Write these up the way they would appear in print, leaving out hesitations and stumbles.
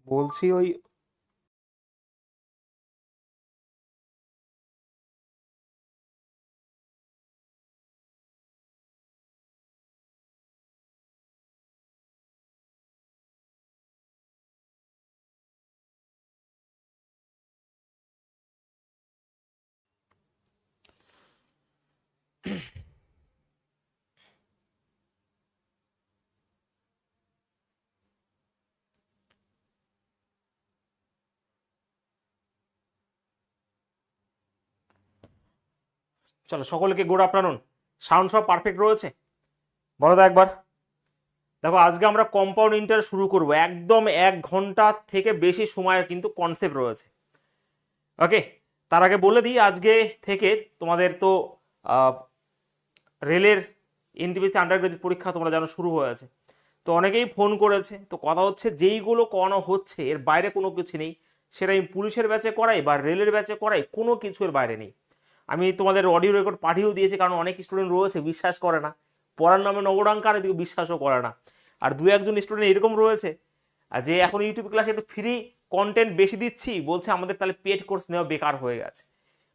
বলছি ওই চলো সকলকে গুড আফটারনুন। সাউন্ড সব পারফেক্ট রয়েছে? বলো তো একবার। দেখো আজকে আমরা কম্পাউন্ড ইন্টারেস্ট শুরু করব, একদম 1 ঘন্টা থেকে বেশি সময়ের কিন্তু কনসেপ্ট রয়েছে। ওকে, তার আগে বলে দিই আজকে থেকে তোমাদের তো রেলের এনটিপিসি আন্ডার গ্রাজুয়েট পরীক্ষা তোমরা জানো শুরু হয়ে আছে। তো অনেকেই ফোন করেছে, তো কথা হচ্ছে যেইগুলো করানো হচ্ছে এর বাইরে কোনো কিছু নেই, সেটা আমি পুলিশের ব্যাচে করাই বা রেলের ব্যাচে করাই, কোনো কিছু এর বাইরে নেই। আমি তোমাদের অডিও রেকর্ড পাঠিয়েও দিয়েছি, কারণ অনেক স্টুডেন্ট রয়েছে বিশ্বাস করে না, পড়ার নামে নবডাঙ্কার এদিকে বিশ্বাসও করে না। আর দু একজন স্টুডেন্ট এরকম রয়েছে যে এখন ইউটিউব ক্লাসে একটু ফ্রি কন্টেন্ট বেশি দিচ্ছি, বলছে আমাদের তাহলে পেড কোর্স নেওয়া বেকার হয়ে গেছে।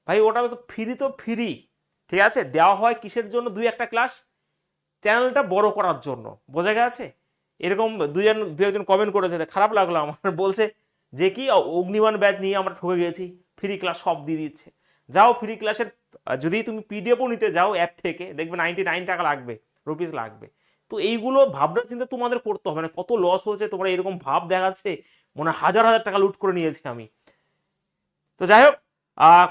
ভাই ওটা তো ফ্রি, ঠিক আছে, দেওয়া হয় কিসের জন্য? দুই একটা ক্লাস চ্যানেলটা বড় করার জন্য, বোঝা গেছে? এরকম দু একজন কমেন্ট করেছে, খারাপ লাগলো আমার। বলছে যে কি অগ্নিবাণ ব্যাচ নিয়ে আমরা ঠকে গেছি, ফ্রি ক্লাস সব দিয়ে দিচ্ছে। যাও ফ্রি ক্লাসের যদি তুমি পিডিএফও নিতে যাও অ্যাপ থেকে, দেখবে 99 টাকা লাগবে, রুপিস লাগবে। তো এইগুলো ভাবনা চিন্তা তোমাদের করতে হবে, মানে কত লস হয়েছে তোমরা এরকম ভাব দেখাচ্ছে মনে হয় হাজার হাজার টাকা লুট করে নিয়েছি আমি। তো যাই হোক,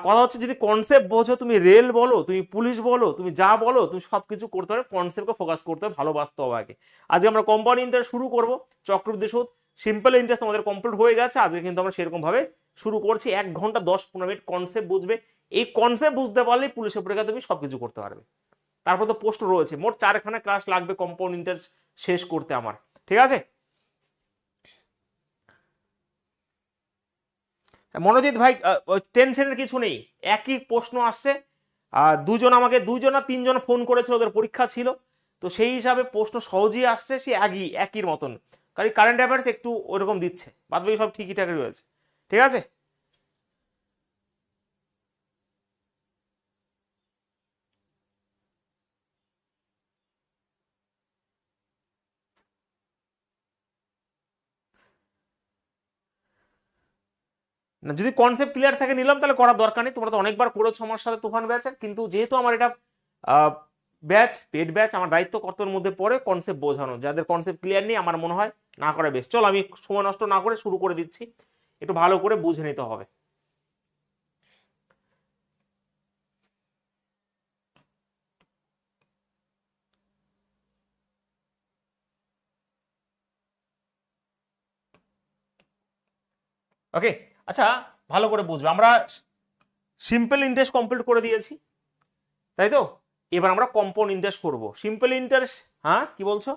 কথা হচ্ছে যদি কনসেপ্ট বোঝো, তুমি রেল বলো, তুমি পুলিশ বলো, তুমি যা বলো, তুমি সব কিছু করতে হবে, কনসেপ্টকে ফোকাস করতে হবে, ভালোবাসতে হবে আগে। আজকে আমরা কোম্পানি ইন্টারেস্ট শুরু করব। চক্রবৃদ্ধি সুদ, সিম্পল ইন্টারেস্ট আমাদের কমপ্লিট হয়ে গেছে, আজকে কিন্তু আমরা সেরকম ভাবে শুরু করছি। 1 ঘন্টা 10-15 মিনিট কনসেপ্ট বুঝবে। এই কনসেপ্ট বুঝতে পারলেই পুলিশের পরীক্ষা তুমি সবকিছু করতে পারবে। তারপর তো পোস্ট রয়েছে, মোট 4খানা ক্লাস লাগবে কম্পাউন্ড ইন্টারেস্ট শেষ করতে আমার, ঠিক আছে? মনোজিৎ ভাই, টেনশনের কিছু নেই, একই প্রশ্ন আসছে। দুজন না তিনজন ফোন করেছিল, ওদের পরীক্ষা ছিল, তো সেই হিসাবে প্রশ্ন সহজেই আসছে, সে একই মতন। কারণ কারেন্ট অ্যাফেয়ার্স একটু ওইরকম দিচ্ছে, বাদ বাকি সব ঠিকই ঠাকই রয়েছে, ঠিক আছে? না, যদি কনসেপ্ট ক্লিয়ার থাকে নিলাম, তাহলে করার দরকার নেই, তোমরা তো অনেকবার করেছো আমার সাথে তুফান ব্যাচের, কিন্তু যেহেতু আমার এটা ব্যাচ, পেড ব্যাচ, আমার দায়িত্ব কর্তব্যের মধ্যে পড়ে কনসেপ্ট বোঝানো। যাদের কনসেপ্ট ক্লিয়ার নেই আমার মনে হয় না করা বেশ। চলো আমি সময় নষ্ট না করে শুরু করে দিচ্ছি, একটু ভালো করে বুঝে নিতে হবে। ওকে, আচ্ছা, ভালো করে বুঝবে। আমরা সিম্পল ইন্টারেস্ট কমপ্লিট করে দিয়েছি, তাই তো? এবার আমরা কম্পাউন্ড ইন্টারেস্ট করব। সিম্পল ইন্টারেস্ট, হ্যাঁ কি বলছো?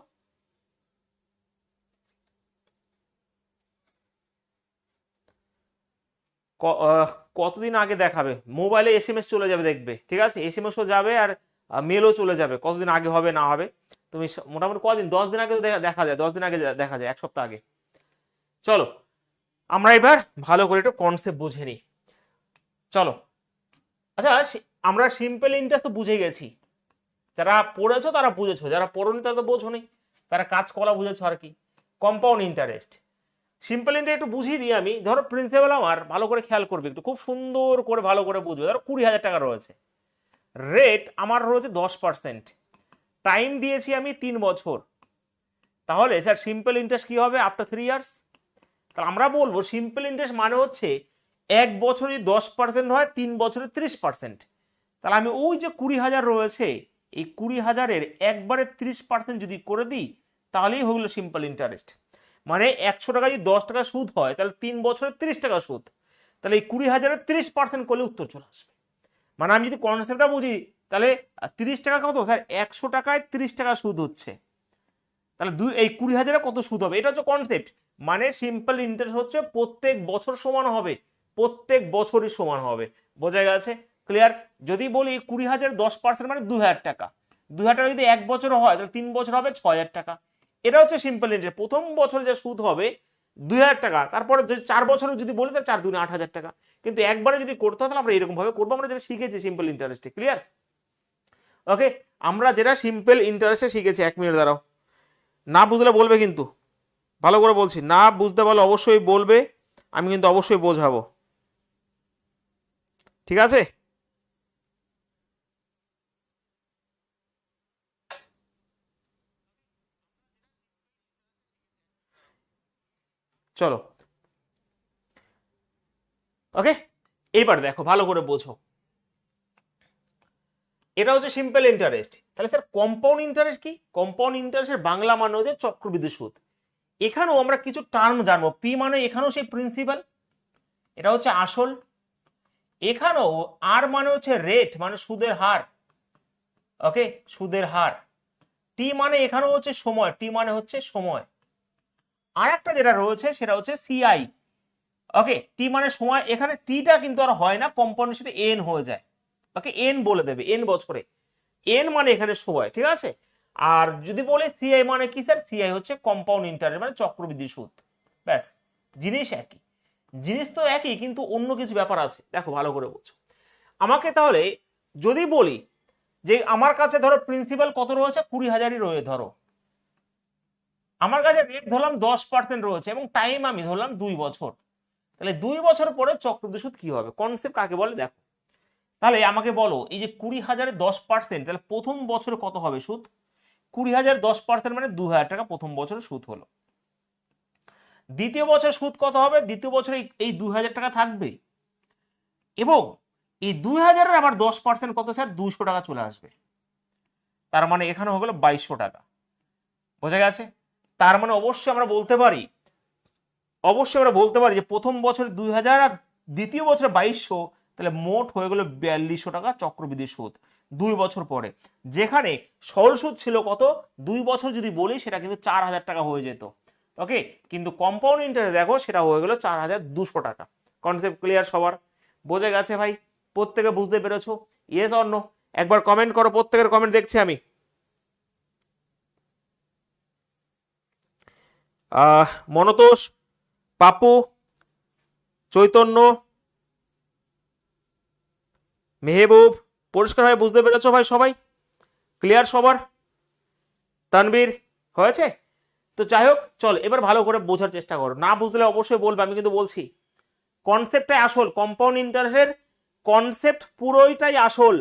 কতদিন আগে দেখাবে? মোবাইলে এসএমএস চলে যাবে, দেখবে, ঠিক আছে? এসএমএসও যাবে আর মেলও চলে যাবে। কতদিন আগে হবে না হবে তুমি মোটামুটি কদিন, 10 দিন আগে তো দেখা যায়, 10 দিন আগে দেখা যায়, 1 সপ্তাহ আগে। চলো আমরা এবার ভালো করে একটু কনসেপ্ট বুঝে নিই। চলো, আচ্ছা, আমরা সিম্পল ইন্টারেস্ট তো বুঝে গেছি, যারা পড়েছো তারা বুঝেছো, যারা পড়োনি তারা তো বোঝোনি, তারা কাজ করা বুঝেছো আর কি। কম্পাউন্ড ইন্টারেস্ট, সিম্পল ইন্টারেস্ট একটু বুঝিয়ে দিই আমি। ধরো প্রিন্সিপাল আমার, ভালো করে খেয়াল করবে একটু, খুব সুন্দর করে ভালো করে বুঝবে। ধরো 20,000 টাকা রয়েছে, রেট আমার রয়েছে 10%, টাইম দিয়েছি আমি 3 বছর। তাহলে স্যার সিম্পল ইন্টারেস্ট কি হবে আফটার 3 ইয়ার্স? তাহলে আমরা বলবো সিম্পল ইন্টারেস্ট মানে হচ্ছে 1 বছরে 10% হয়, 3 বছরে 30%। তাহলে আমি ওই যে 20,000 রয়েছে, এই 20,000-এর একবারে 30% যদি করে দিই, তাহলেই হলো সিম্পল ইন্টারেস্ট। মানে 100 টাকা যদি 10 টাকা সুদ হয়, তাহলে 3 বছরে 30 টাকা সুদ। তাহলে এই 20,000-এর 30% করলে উত্তর চলে আসবে। মানে আমি যদি কনসেপ্টটা বুঝি, তাহলে 30 টাকা কত স্যার? 100 টাকায় 30 টাকা সুদ হচ্ছে, তাহলে এই 20,000-এ কত সুদ হবে? এটা হচ্ছে কনসেপ্ট। মানে সিম্পল ইন্টারেস্ট হচ্ছে প্রত্যেক বছর সমান হবে, প্রত্যেক বছরই সমান হবে। বোঝা গেছে? ক্লিয়ার? যদি বলি 20,000 10% মানে 2,000 টাকা। 2,000 টাকা যদি 1 বছর হয়, তাহলে 3 বছর হবে 6,000 টাকা। এটা হচ্ছে সিম্পল ইন্টারেস্ট। প্রথম বছরে যে সুদ হবে 2,000 টাকা, তারপরে 4 বছরে যদি বলি তাহলে 4 × 2 = 8,000 টাকা। কিন্তু একবারে যদি করতে হয় তাহলে আমরা এরকম ভাবে করবো, আমরা যেটা শিখেছি সিম্পল ইন্টারেস্টে। ক্লিয়ার? ওকে, আমরা যেটা সিম্পল ইন্টারেস্টে শিখেছি। 1 মিনিট দাঁড়াও, না বুঝলে বলবে কিন্তু, ভালো করে বলছি, না বুঝতে পারলে অবশ্যই বলবে, আমি কিন্তু অবশ্যই বোঝাবো, ঠিক আছে? চলো, ওকে, এইবার দেখো ভালো করে বোঝো, এটা হচ্ছে সিম্পল ইন্টারেস্ট। তাহলে স্যার কম্পাউন্ড ইন্টারেস্ট কি? কম্পাউন্ড ইন্টারেস্টের বাংলা মানে হচ্ছে চক্রবৃদ্ধি সুদ। এখানেও আমরা কিছু টার্ম জানবো। পি মানে এখানেও সেই প্রিন্সিপাল, এটা হচ্ছে আসল। এখানেও আর মানে হচ্ছে রেট, মানে সুদের হার, ওকে, সুদের হার। টি মানে এখানেও হচ্ছে সময়, টি মানে হচ্ছে সময়। আর একটা যেটা রয়েছে সেটা হচ্ছে সিআই, ওকে, টি মানে সময়। এখানে টিটা কিন্তু আর হয় না, কম্পাউন্ডের সাথে এন হয়ে যায়, ওকে, এন বলে দেবে, এন বছরে, এন মানে এখানে সময়, ঠিক আছে? আর যদি বলে সিআই মানে কি স্যার? সিআই হচ্ছে কম্পাউন্ড ইন্টারেস্ট, মানে চক্রবৃদ্ধি সুদ। ব্যাস, জিনিস একই, জিনিস তো একই, কিন্তু অন্য কিছু ব্যাপার আছে। দেখো ভালো করে বলছো আমাকে। তাহলে যদি বলি যে আমার কাছে ধরো প্রিন্সিপাল কত রয়েছে, 20,000ই রয়ে, ধরো আমার কাছে রেট ধরলাম 10% রয়েছে এবং টাইম আমি ধরলাম 2 বছর, তাহলে 2 বছর পরে চক্রবৃদ্ধি সুদ কি হবে? কনসেপ্ট কাকে বলে দেখো। তাহলে আমাকে বলো, এই যে 20,000-এর 10%, তাহলে প্রথম বছরে কত হবে সুদ? 20,000 10% মানে 2,000 টাকা প্রথম বছরে সুদ হলো। দ্বিতীয় বছর সুদ কত হবে? দ্বিতীয় বছরে এই 2,000 টাকা থাকবে, এবং এই 2,000-এর আবার 10% কত স্যার? 200 টাকা চলে আসবে। তার মানে এখানে হয়ে গেল 2,200 টাকা। বোঝা গেছে? তার মানে অবশ্যই আমরা বলতে পারি, যে প্রথম বছরে 2,000 আর দ্বিতীয় বছরে 2,200, তাহলে মোট হয়ে গেল 4,200 টাকা চক্রবৃদ্ধি সুদ 2 বছর পরে। যেখানে সরল সুদ ছিল কত? 2 বছর যদি বলি সেটা কিন্তু 4,000 টাকা হয়ে যেত, ওকে, কিন্তু কম্পাউন্ড ইন্টারেস্ট দেখো সেটা হয়ে গেল 4,200 টাকা। কনসেপ্ট ক্লিয়ার সবার? বোঝা গেছে ভাই? প্রত্যেকে বুঝতে পেরেছো? Yes or no? একবার কমেন্ট করো, প্রত্যেকের কমেন্ট দেখছি আমি। মনতোষ, পাপু, চৈতন্য, মেহবুব, পরিষ্কারভাবে বুঝতে পেরেছো ভাই সবাই? ক্লিয়ার সবার? তানবীর, হয়েছে? তো যাই হোক, চল এবার ভালো করে বোঝার চেষ্টা করো। না বুঝলে অবশ্যই বলবে, আমি কিন্তু বলছি কনসেপ্টটাই আসল, কম্পাউন্ড ইন্টারেস্টের কনসেপ্ট পুরোইটাই আসল,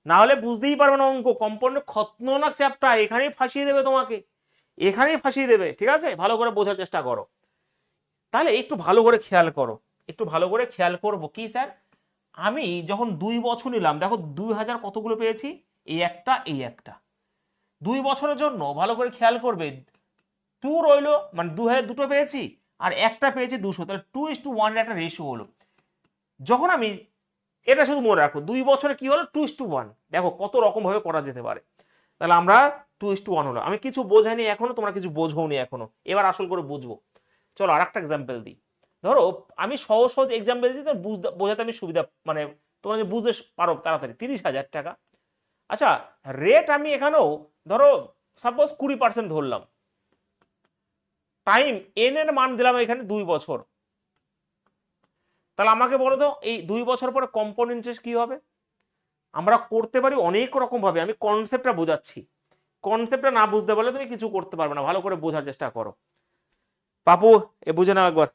না হলে বুঝতেই পারবে না অঙ্ক। কম্পাউন্ডের খতরনাক চ্যাপ্টার, এখানেই ফাঁসিয়ে দেবে তোমাকে, এখানেই ফাঁসিয়ে দেবে, ঠিক আছে? ভালো করে বোঝার চেষ্টা করো। তাহলে একটু ভালো করে খেয়াল করো, একটু ভালো করে খেয়াল করবো কি স্যার, আমি যখন 2 বছর নিলাম, দেখো 2,000 কতগুলো পেয়েছি? এই একটা, এই একটা। 2 বছরের জন্য ভালো করে খেয়াল করবে, 2 রইলো, মানে 2,000 দুটো পেয়েছি, আর একটা পেয়েছি 200, তাহলে 2:1 একটা রেশিও হলো। যখন আমি, এটা শুধু মনে রাখো, 2 বছরে কি হলো? 2:1। দেখো কত রকম ভাবে করা যেতে পারে। তাহলে আমরা 2:1 হলো। আমি কিছু বোঝাইনি এখনো, তোমরা কিছু বোঝোনি এখনো, এবার আসল করে বুঝবো। চলো আর একটা এক্সাম্পল দিই। ধরো আমি সহজ সহজ এক্সাম্পল দিই, তো বোঝাতে আমি সুবিধা, মানে তোমরা যে বুঝতে পারো তাড়াতাড়ি। 30,000 টাকা, আচ্ছা, রেট আমি এখানেও ধরো সাপোজ 20% ধরলাম, টাইম এন এর মান দিলাম এখানে 2 বছর। তাহলে আমাকে বলো তো, এই 2 বছর পরে কম্পাউন্ড ইন্টারেস্ট কি হবে? আমরা করতে পারি অনেক রকম ভাবে, আমি কনসেপ্টটা বোঝাচ্ছি, কনসেপ্টটা না বুঝতে পারলে তুমি কিছু করতে পারবে না। ভালো করে বোঝার চেষ্টা করো। পাপু, এ বুঝে নাও একবার।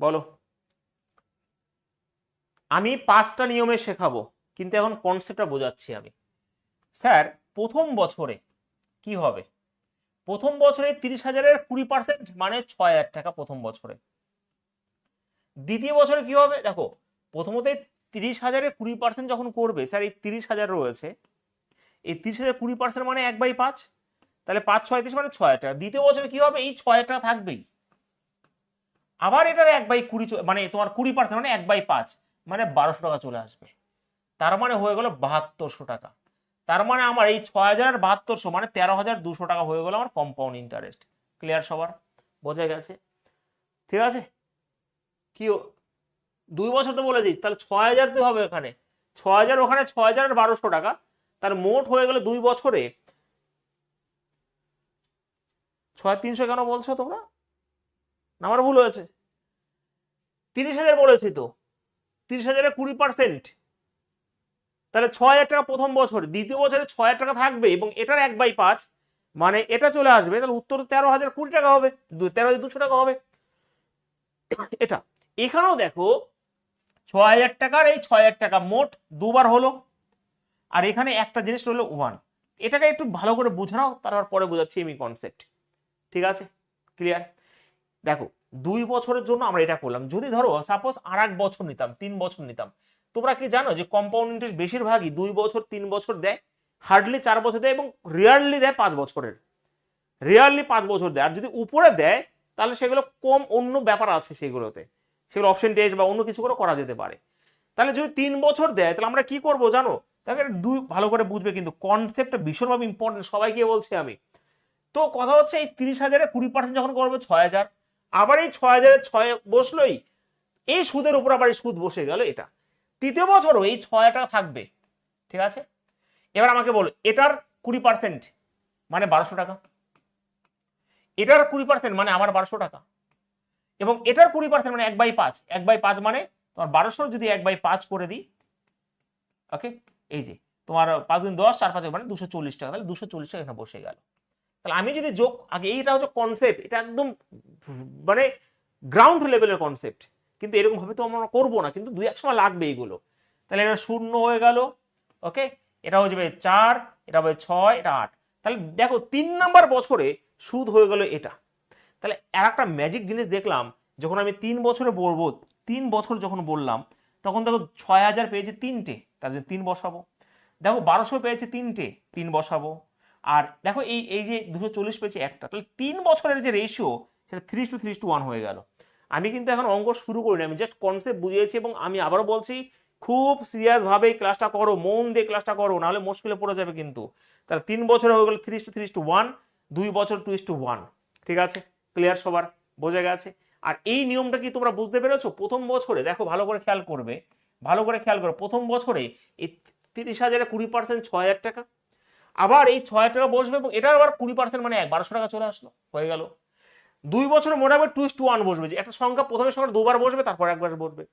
বলো। আমি 5টা নিয়মে শেখাবো, কিন্তু এখন কনসেপ্টটা বোঝাচ্ছি আমি। স্যার প্রথম বছরে কি হবে? প্রথম বছরে 30,000-এর 20% মানে 6,000 টাকা প্রথম বছরে। দ্বিতীয় বছরে কি হবে? দেখো প্রথমত 30,000-এর 20% যখন করবে, স্যার এই 30,000 রয়েছে, এই 30,000 20% মানে 1/5, তাহলে 5 6 30 মানে 6,000 টাকা। দ্বিতীয় বছরে কি হবে? এই 6,000 টাকা থাকবেই, আবার এটার 1/20 মানে তোমার 20% মানে 1/5 মানে 1,200 টাকা চলে আসবে। তার মানে হয়ে গেল 7,200 টাকা। তার মানে আমার এই 6072 মানে 13,200 টাকা হয়ে গেল আমার কম্পাউন্ড ইন্টারেস্ট। ক্লিয়ার সবার? বোঝা গেছে? ঠিক আছে। কি 2 বছর তো বলেছি, তাহলে 6,000 তো হবে এখানে, 6,000 ওখানে, 6,1200 টাকা। তার মোট হয়ে গেলে 2 বছরে 6,300 কেন বলছো তোমরা? না আমার ভুল হয়েছে? 30,000 বলেছি তো, 30,000-এ 20%, তাহলে 6,000 টাকা প্রথম বছর, দ্বিতীয় বছরে 6,000 টাকা থাকবে এবং এটার 1/5 মানে এটা চলে আসবে, তাহলে উত্তর 13,020 টাকা হবে, 13,200 টাকা হবে এটা। এখানেও দেখো 6,000 টাকার এই 6,000 টাকা মোট দুবার হলো, আর এখানে একটা জিনিস হলো 1। এটাকে একটু ভালো করে বুঝে নাও, তারপর পরে বোঝাচ্ছি আমি কনসেপ্ট। ঠিক আছে? ক্লিয়ার? দেখো 2 বছরের জন্য আমরা এটা করলাম। যদি ধরো সাপোজ আর 1 বছর নিতাম, 3 বছর নিতাম, তোমরা কি জানো যে কম্পাউন্ড ইন্টারেস্ট বেশিরভাগই 2 বছর 3 বছর দেয়, হার্ডলি 4 বছর দেয় এবং রিয়ারলি দেয় 5 বছরের, রিয়ারলি 5 বছর দেয়। আর যদি উপরে দেয় তাহলে সেগুলো কম অন্য ব্যাপার আছে, সেগুলোতে সেগুলো অপশন টেস্ট বা অন্য কিছু করে করা যেতে পারে। তাহলে যদি 3 বছর দেয় তাহলে আমরা কি করব জানো? তাহলে ভালো করে বুঝবে, কিন্তু কনসেপ্টটা ভীষণভাবে ইম্পর্টেন্ট, সবাইকে বলছি আমি। তো কথা হচ্ছে এই 30,000-এ 20% যখন করবে 6,000, আবার এই 6,000-এর 6 বসলোই, এই সুদের উপর আবার এই সুদ বসে গেল এটা। তৃতীয় বছরও এই 6,000 টাকা থাকবে। ঠিক আছে? এবার আমাকে বলো, এটার 20% মানে 1,200 টাকা, এটার 20% মানে আবার 1,200 টাকা, এবং এটার 20% মানে 1/5, 1/5 মানে তোমার 1,200 যদি 1/5 করে দিই, ওকে, এই যে তোমার 5 গুণ 10, 4 5 মানে 240 টাকা, তাহলে 240 টাকা এখানে বসে গেল। তাহলে আমি যদি যোগ আগে, এইটা হচ্ছে কনসেপ্ট, এটা একদম মানে গ্রাউন্ড লেভেলের কনসেপ্ট, কিন্তু এরকম ভাবে তো আমরা করবো না, কিন্তু 2-1 সময় লাগবে এইগুলো। তাহলে এটা 0 হয়ে গেল, ওকে, এটা হয়ে যাবে 4, এটা হবে 6, এটা 8। তাহলে দেখো 3 নাম্বার বছরে সুদ হয়ে গেল এটা। তাহলে আর একটা ম্যাজিক জিনিস দেখলাম, যখন আমি 3 বছরে বলবো, 3 বছর যখন বললাম, তখন দেখো 6,000 পেয়েছে 3টে, তার জন্য 3 বসাবো। দেখো 1,200 পেয়েছে 3টে, 3 বসাবো। আর দেখো এই এই যে 240 পেয়েছে একটা, তাহলে 3 বছরের যে রেশিও সেটা 3:3:1 হয়ে গেল। আমি কিন্তু এখন অঙ্ক শুরু করিনি, আমি জাস্ট কনসেপ্ট বুঝিয়েছি, এবং আমি আবারও বলছি খুব সিরিয়াস ভাবে ক্লাসটা করো, মন দিয়ে ক্লাসটা করো, নাহলে মুশকিলে পড়ে যাবে কিন্তু। তাহলে 3 বছরে হয়ে গেল 3:3:1, 2 বছর 2:1। ঠিক আছে? ক্লিয়ার সবার? বোঝা গেছে? আর এই নিয়মটা কি তোমরা বুঝতে পেরেছো? প্রথম বছরে দেখো, ভালো করে খেয়াল করবে, ভালো করে খেয়াল করো, প্রথম বছরে এই 30,000-এ 20% 6,000 টাকা, আবার এই 6,000 টাকা বসবে, এবং এটা আবার 20% মানে 1,200 টাকা চলে আসলো, হয়ে গেল। 2 বছরে মোটামুটি 2:1 বসবে, যে একটা সংখ্যা প্রথমে সংখ্যা দুবার বসবে, তারপর একবার বসবে।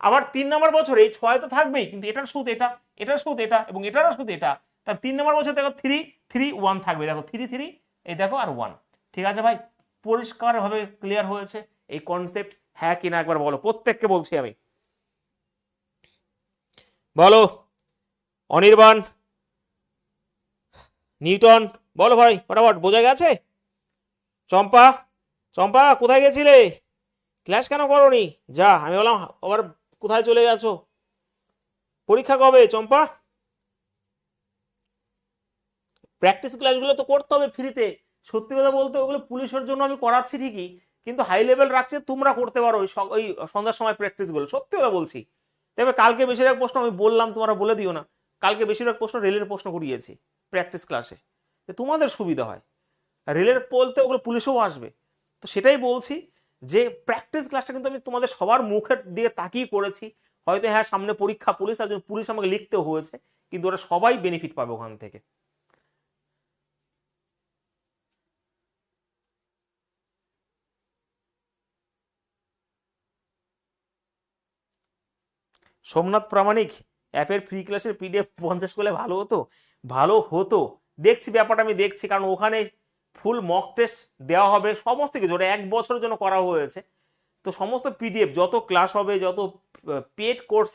আবার 3 নম্বর বছরে এই 6 তো থাকবেই, কিন্তু এটার সুদ এটা, এটার সুদ এটা, এবং এটারও সুদ এটা। তার 3 নম্বর বছর দেখো 3:3:1 থাকবে, দেখো 3:3, এই দেখো আর 1। ঠিক আছে ভাই? পরিষ্কার ভাবে ক্লিয়ার হয়েছে এই কনসেপ্ট? হ্যাঁ কিনা একবার বলো, প্রত্যেককে বলছি আমি, বলো। অনির্বাণ, নিউটন, বলো ভাই ফটাফট, বোঝা গেছে? চম্পা, চম্পা কোথায় গেছিলে? ক্লাস কেন করোনি? যা, আমি বললাম আবার কোথায় চলে গেছো? পরীক্ষা কবে চম্পা? প্র্যাকটিস ক্লাসগুলো তো করতে হবে ফ্রিতে। সত্যি কথা বলতে ওগুলো পুলিশের জন্য আমি করাচ্ছি ঠিকই, কিন্তু হাই লেভেল রাখছে, তোমরা করতে পারো ওই সন্ধ্যার সময় প্র্যাকটিসগুলো। সত্যি কথা বলছি। তবে কালকে বেশিরভাগ প্রশ্ন আমি বললাম, তোমরা বলে দিও না, কালকে বেশিরভাগ প্রশ্ন রেলের প্রশ্ন করিয়েছি প্র্যাকটিস ক্লাসে, তোমাদের সুবিধা হয়। রেলের বলতে ওগুলো পুলিশেও আসবে, তো সেটাই বলছি যে প্র্যাকটিস ক্লাসটা কিন্তু আমি তোমাদের সবার মুখের দিকে তাকিয়ে করেছি। হয়তো হ্যাঁ সামনে পরীক্ষা, পুলিশ, তার জন্য পুলিশ আমাকে লিখতেও হয়েছে, কিন্তু ওরা সবাই বেনিফিট পাবে ওখান থেকে। সোমনাথ প্রামাণিক, অ্যাপের ফ্রি ক্লাসের পিডিএফ 50 করলে ভালো হতো, ভালো হতো। দেখছি ব্যাপারটা, আমি দেখছি, কারণ ওখানে ফুল মক টেস্ট দেওয়া হবে, সমস্ত কিছু, ওটা 1 বছরের জন্য করা হয়েছে। তো সমস্ত পিডিএফ, যত ক্লাস হবে, যত পেড কোর্স,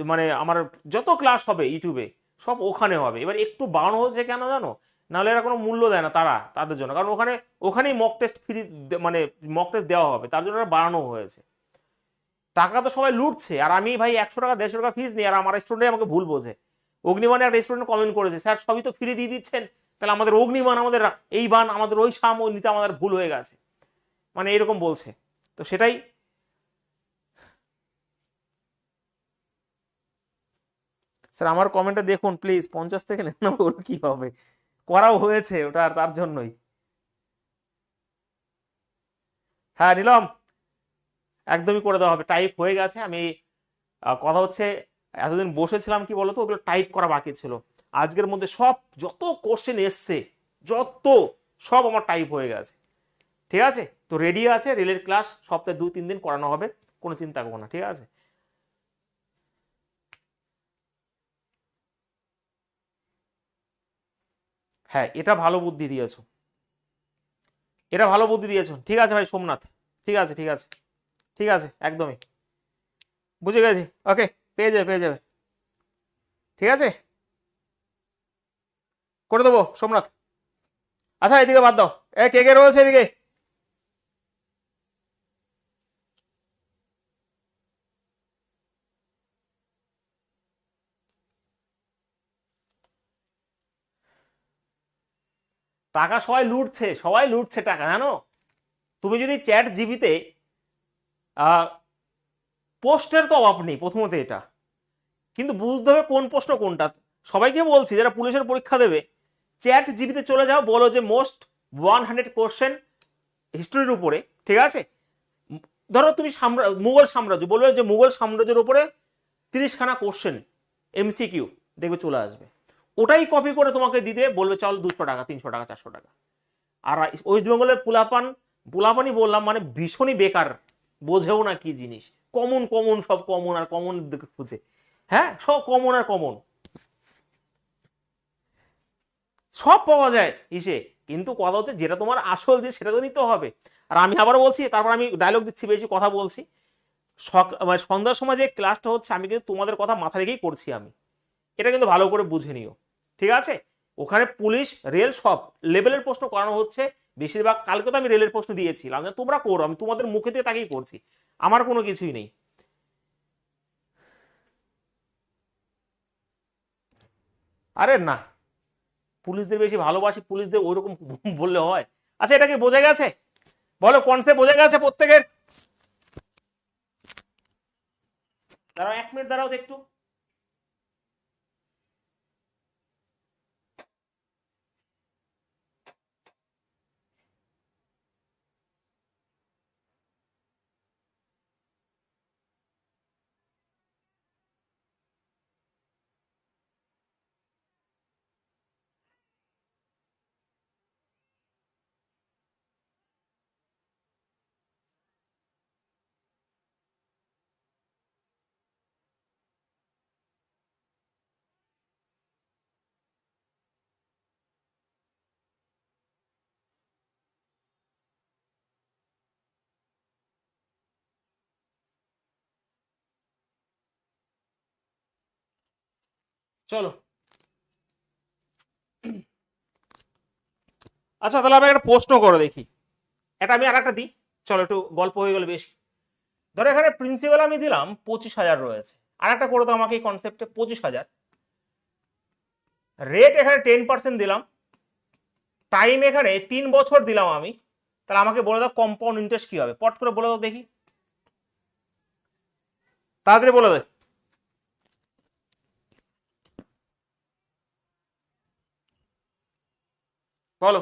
মানে আমার যত ক্লাস হবে ইউটিউবে, সব ওখানে হবে। এবার একটু বাড়ানো হয়েছে কেন জানো? নাহলে এরা কোনো মূল্য দেয় না তারা, তাদের জন্য, কারণ ওখানেই মক টেস্ট ফ্রি, মানে মক টেস্ট দেওয়া হবে, তার জন্য এরা বাড়ানো হয়েছে। টাকা তো সবাই লুটছে, আর আমি ভাই 100 টাকা 150 টাকা ফিস নিই, আর আমার স্টুডেন্ট আমাকে ভুল বোঝে। অগ্নিবাণে একটা স্টুডেন্ট কমেন্ট করেছে, স্যার সবই তো ফ্রি দিয়ে দিচ্ছেন, তাহলে আমাদের অগ্নিবাণ, আমাদের এই বান, আমাদের ওই সাম, ওই নিতে আমাদের ভুল হয়ে গেছে, মানে এরকম বলছে। তো সেটাই, স্যার আমার কমেন্টটা দেখুন প্লিজ, 50 থেকে 99 হলো কি হবে, করাও হয়েছে ওটা, আর তার জন্যই। হ্যাঁ নিলাম, একদমই করে দেওয়া হবে, টাইপ হয়ে গেছে। আমি কথা হচ্ছে এতদিন বসেছিলাম কি বলতো, ওগুলো টাইপ করা বাকি ছিল। আজকের মধ্যে সব যত কোশ্চেন এসছে, যত সব আমার টাইপ হয়ে গেছে। ঠিক আছে, তো রেডি আছে, রেলের ক্লাস সপ্তাহে 2-3 দিন করানো হবে, কোনো চিন্তা করবো না, ঠিক আছে। হ্যাঁ এটা ভালো বুদ্ধি দিয়েছো, এটা ভালো বুদ্ধি দিয়েছো, ঠিক আছে ভাই সোমনাথ, ঠিক আছে ঠিক আছে, ঠিক আছে একদমই, বুঝে গেছি। ওকে, পেয়ে যাবে পেয়ে যাবে, ঠিক আছে, করে দেবো সোমনাথ। আচ্ছা এদিকে বাদ দাও, কে কে রয়েছে এদিকে? টাকা সবাই লুটছে, সবাই লুটছে টাকা, জানো। তুমি যদি চ্যাট জিবিতে পোস্টের তো অভাব নেই প্রথমত এটা, কিন্তু বুঝতে হবে কোন প্রশ্ন কোনটা। সবাইকে বলছি যারা পুলিশের পরীক্ষা দেবে, চ্যাট জিবিতে চলে যাও, বলো যে মোস্ট 100 কোশ্চেন হিস্টোরির উপরে, ঠিক আছে। ধরো তুমি মুঘল সাম্রাজ্য, বলবে যে মুঘল সাম্রাজ্যের উপরে 30খানা কোশ্চেন এমসিকিউ, দেখবে চলে আসবে। ওটাই কপি করে তোমাকে দিতে বলবে, চল 200 টাকা, 300 টাকা, 400 টাকা। আর ওয়েস্ট বেঙ্গলের পুলাপানই বললাম, মানে ভীষণই বেকার, বোঝেও না কি জিনিস, কমন কমন সব কমন আর কমন খুঁজে। হ্যাঁ সব কমন আর কমন, সব পাওয়া যায় ইসে, কিন্তু কথা হচ্ছে যেটা তোমার আসল যে সেটা তো নিতে হবে। আর আমি আবার বলছি, তারপর আমি ডায়লগ দিচ্ছি, বেশি কথা বলছি। মানে সন্ধ্যার সময় যে ক্লাসটা হচ্ছে, আমি কিন্তু তোমাদের কথা মাথা রেখেই করছি আমি, এটা কিন্তু ভালো করে বুঝে নিও, ঠিক আছে। ওখানে পুলিশ রেল সব লেভেলের প্রশ্ন করানো হচ্ছে বেশিরভাগ। কালকে তো আমি রেলের প্রশ্ন দিয়েছিলাম, তোমরা করো, আমি তোমাদের মুখে দিয়ে তাকেই করছি, আমার কোনো কিছুই নেই। আরে না, পুলিশদের বেশি ভালোবাসি, পুলিশদের ওইরকম বললে হয়? আচ্ছা এটা কি বোঝা গেছে? বলো কনসেপ্ট বোঝা গেছে প্রত্যেকের? দাঁড়াও 1 মিনিট, দাঁড়াও তো একটু। চলো, আচ্ছা তাহলে আমি একটা প্রশ্ন করো দেখি, এটা আমি আর একটা দিই, চলো একটু গল্প হয়ে গেল বেশি। ধরো এখানে প্রিন্সিপাল আমি দিলাম 25,000 রয়েছে, আর একটা করে দাও আমাকে এই কনসেপ্টে 25,000, রেট এখানে 10% দিলাম, টাইম এখানে 3 বছর দিলাম আমি। তাহলে আমাকে বলে দাও কম্পাউন্ড ইন্টারেস্ট কি হবে, পট করে বলে দাও দেখি, তাড়াতাড়ি বলে দে। বলো।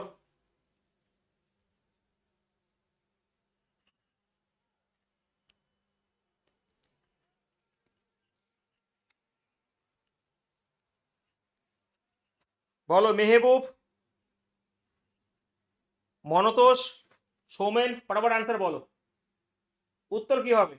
বলো মেহবুব, মনতোষ, সৌমেন, ফটাফট অ্যান্সার বলো, উত্তর কি হবে?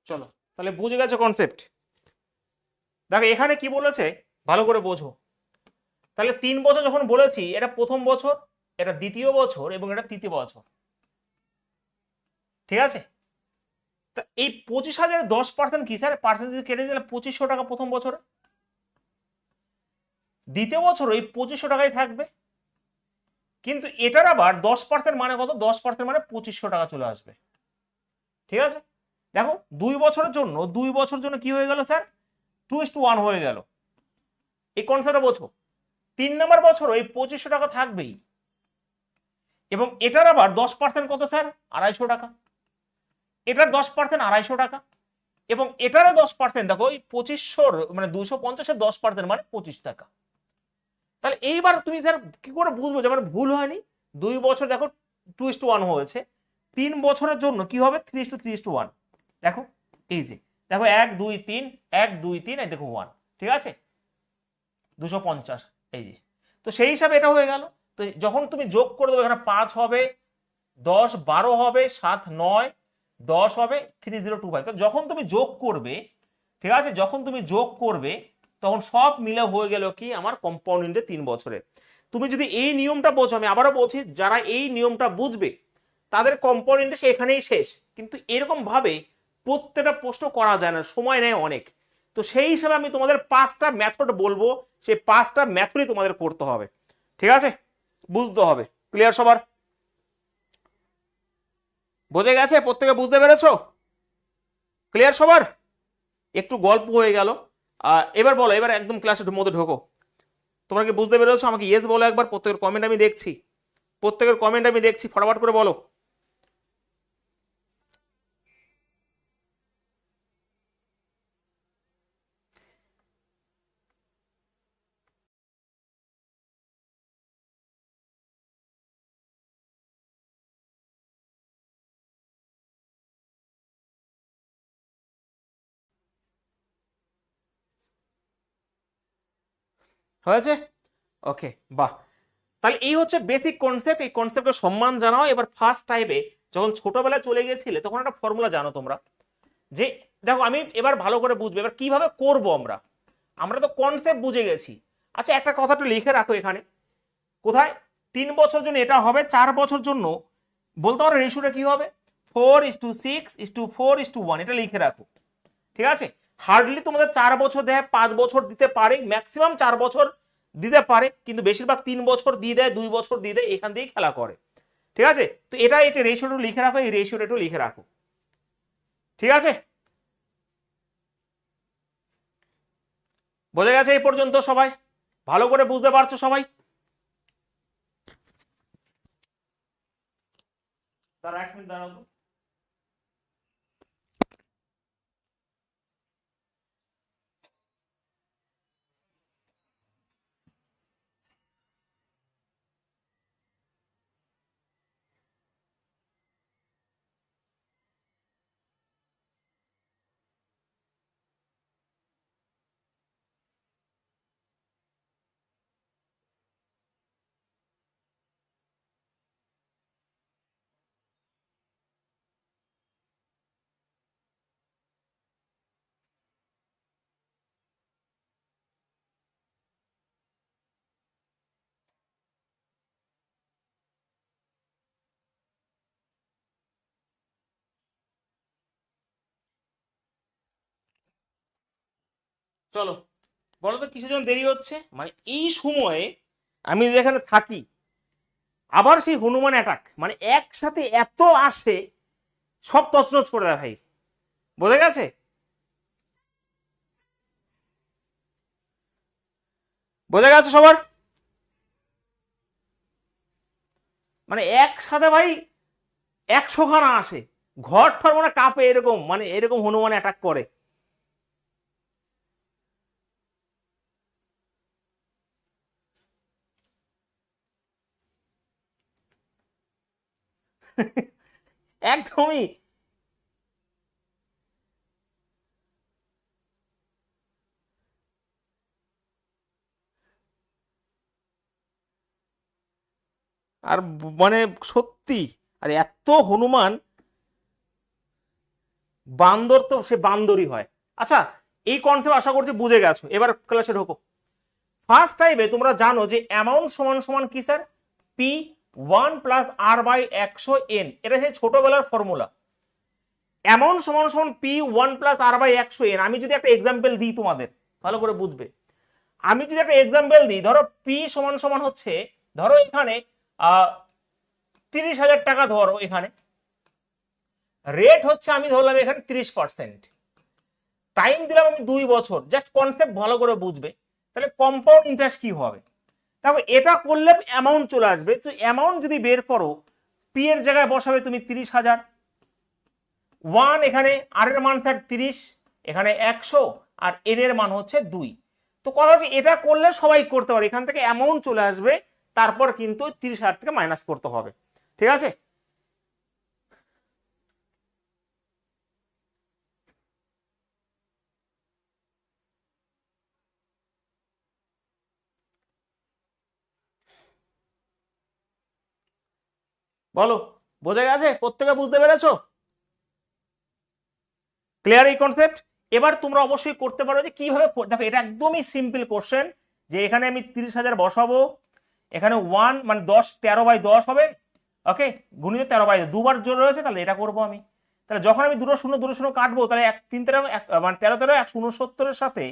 চলো, তাহলে বুঝে গেছো কনসেপ্ট? দেখো এখানে কি বলেছে ভালো করে বোঝো। তাহলে 3 বছর যখন বলেছি, এটা প্রথম বছর, এটা দ্বিতীয় বছর এবং এটা তৃতীয় বছর, ঠিক আছে। তা এই 25,000 10% কি স্যার? পার্সেন্ট যদি কেটে দিলে 2500 টাকা প্রথম বছরে, দ্বিতীয় বছর ওই 2500 টাকাই থাকবে। কিন্তু এটার আবার 10% মানে কত? 10% মানে 2500 টাকা চলে আসবে, ঠিক আছে। দেখো 2 বছরের জন্য কি হয়ে গেল স্যার? 2:1 হয়ে গেল। এই কনসেপ্টটা বোঝো। 3 নম্বর বছর ওই 2500 টাকা থাকবেই, এবং এটার আবার 10% কত স্যার? 250 টাকা। এটার 10% 250 টাকা, এবং এটারও 10%, দেখো ওই 2500 মানে 250-এর 10% মানে 25 টাকা। তাহলে এইবার তুমি স্যার কি করে বুঝবো যে আমার ভুল হয়নি? 2 বছর দেখো 2:1 হয়েছে, 3 বছরের জন্য কি হবে? 3:3:1। দেখো এই যে, দেখো 1 2 3 1 2 3, এই দেখো 1, ঠিক আছে, 250, এই যে। তো সেই হিসাবে এটা হয়ে গেল। তো যখন তুমি যোগ করে দেবো, এখানে 5 হবে, 10 12 হবে, 7 9 10 হবে, 3025। তো যখন তুমি যোগ করবে, ঠিক আছে, যখন তুমি যোগ করবে তখন সব মিলে হয়ে গেল কি আমার কম্পাউন্ড ইন্টারেস্ট 3 বছরে। তুমি যদি এই নিয়মটা বোঝো, আমি আবারও বলছি, যারা এই নিয়মটা বুঝবে তাদের কম্পাউন্ড ইন্টারেস্ট এখানেই শেষ। কিন্তু এরকম ভাবে প্রত্যেকটা প্রশ্ন করা যায় না, সময় নেয় অনেক। তো সেই হিসাবে আমি তোমাদের 5টা মেথড বলবো, সেই 5টা মেথডই তোমাদের করতে হবে, ঠিক আছে, বুঝতে হবে। ক্লিয়ার সবার? বোঝা গেছে? প্রত্যেকে বুঝতে পেরেছো? ক্লিয়ার সবার? একটু গল্প হয়ে গেল। এবার বলো, এবার একদম ক্লাসের মধ্যে ঢোকো। তোমরা কি বুঝতে পেরেছো? আমাকে ইয়েস বলো একবার। প্রত্যেকের কমেন্ট আমি দেখছি, প্রত্যেকের কমেন্ট আমি দেখছি, ফটাফট করে বলো। হয়েছে? ওকে, বাহ। তাহলে এই হচ্ছে বেসিক কনসেপ্ট। এই কনসেপ্টের সম্মান জানাও। এবার ফার্স্ট টাইপে যখন ছোটবেলায় চলে গিয়েছিলে তখন একটা ফর্মুলা জানো তোমরা, যে দেখো আমি এবার ভালো করে বুঝবে এবার কিভাবে করব। আমরা আমরা তো কনসেপ্ট বুঝে গেছি। আচ্ছা একটা কথাটা লিখে রাখো এখানে, কোথায়? 3 বছর জন্য এটা হবে, 4 বছর জন্য বলতে পারো রেশিওটা কি হবে? 4:6:4:1, এটা লিখে রাখো, ঠিক আছে। হার্ডলি তোমাদের 4 বছর দেয়, 5 বছর দিতে পারে, ম্যাক্সিমাম 4 বছর দিতে পারে, কিন্তু বেশিরভাগ 3 বছর দিয়ে দেয়, 2 বছর দিয়ে দেয়, এখান দিয়েই খেলা করে, ঠিক আছে। তো এটা রেশিওটা লিখে রাখো, এই রেশিওটা একটু লিখে রাখো, ঠিক আছে। বোঝা গেছে এই পর্যন্ত সবাই? ভালো করে বুঝতে পারছো সবাই? তার 1 মিনিট দাঁড়াও তো। চলো বলো তো কিসের জন্য দেরি হচ্ছে? মানে এই সময়ে আমি যেখানে থাকি আবার সেই হনুমান অ্যাটাক, মানে একসাথে এত আসে, সব তছনছ করে দেয় ভাই। বোঝা গেছে? বোঝা গেছে সবার? মানে একসাথে ভাই 100 খানা আসে, ঘর ঠর মানে কাঁপে, এরকম মানে এরকম হনুমান অ্যাটাক করে। একদমই। আর মানে সত্যি, আর এত হনুমান, বান্দর তো সে বান্দরই হয়। আচ্ছা এই কনসেপ্ট আশা করছি বুঝে গেছো। এবার ক্লাসে ঢোকো। ফার্স্ট টাইপে তোমরা জানো যে অ্যামাউন্ট সমান সমান কি স্যার, পি 1+r/100n, এটা সেই ছোটবেলার ফর্মুলা। অ্যামাউন্ট সমান সমান পি 1+r/100n। আমি যদি একটা এক্সাম্পল দিই তোমাদের ভালো করে বুঝবে, আমি যদি একটা এক্সাম্পল দিই, ধরো পি সমান সমান হচ্ছে, ধরো এখানে 30,000 টাকা, ধরো এখানে রেট হচ্ছে আমি ধরলাম এখানে 30%, টাইম দিলাম আমি 2 বছর। জাস্ট কনসেপ্ট ভালো করে বুঝবে। তাহলে কম্পাউন্ড ইন্টারেস্ট কি হবে, দেখো এটা করলে অ্যামাউন্ট চলে আসবে। তো অ্যামাউন্ট যদি বের করো, পি এর জায়গায় বসাবে তুমি 30,000, 1 এখানে, আর এর মান স্যার 30, এখানে 100, আর এন এর মান হচ্ছে 2। তো কথা হচ্ছে এটা করলে সবাই করতে পারে, এখান থেকে অ্যামাউন্ট চলে আসবে, তারপর কিন্তু 30,000 থেকে মাইনাস করতে হবে। ঠিক আছে, বলো বোঝা গেছে, প্রত্যেকে বুঝতে পেরেছো? ক্লিয়ার এই কনসেপ্ট? এবার তোমরা অবশ্যই করতে পারো যে কিভাবে, দেখো এটা একদমই সিম্পল কোশ্চেন, যে এখানে আমি 30,000 বসাবো, এখানে 1 মানে 10, 13/10 হবে, ওকে, গুণিত 13/10, দুবার জোর রয়েছে, তাহলে এটা করবো আমি। তাহলে যখন আমি দুটো শূন্য কাটবো, তাহলে 3 13 মানে 13 13 169 এর সাথে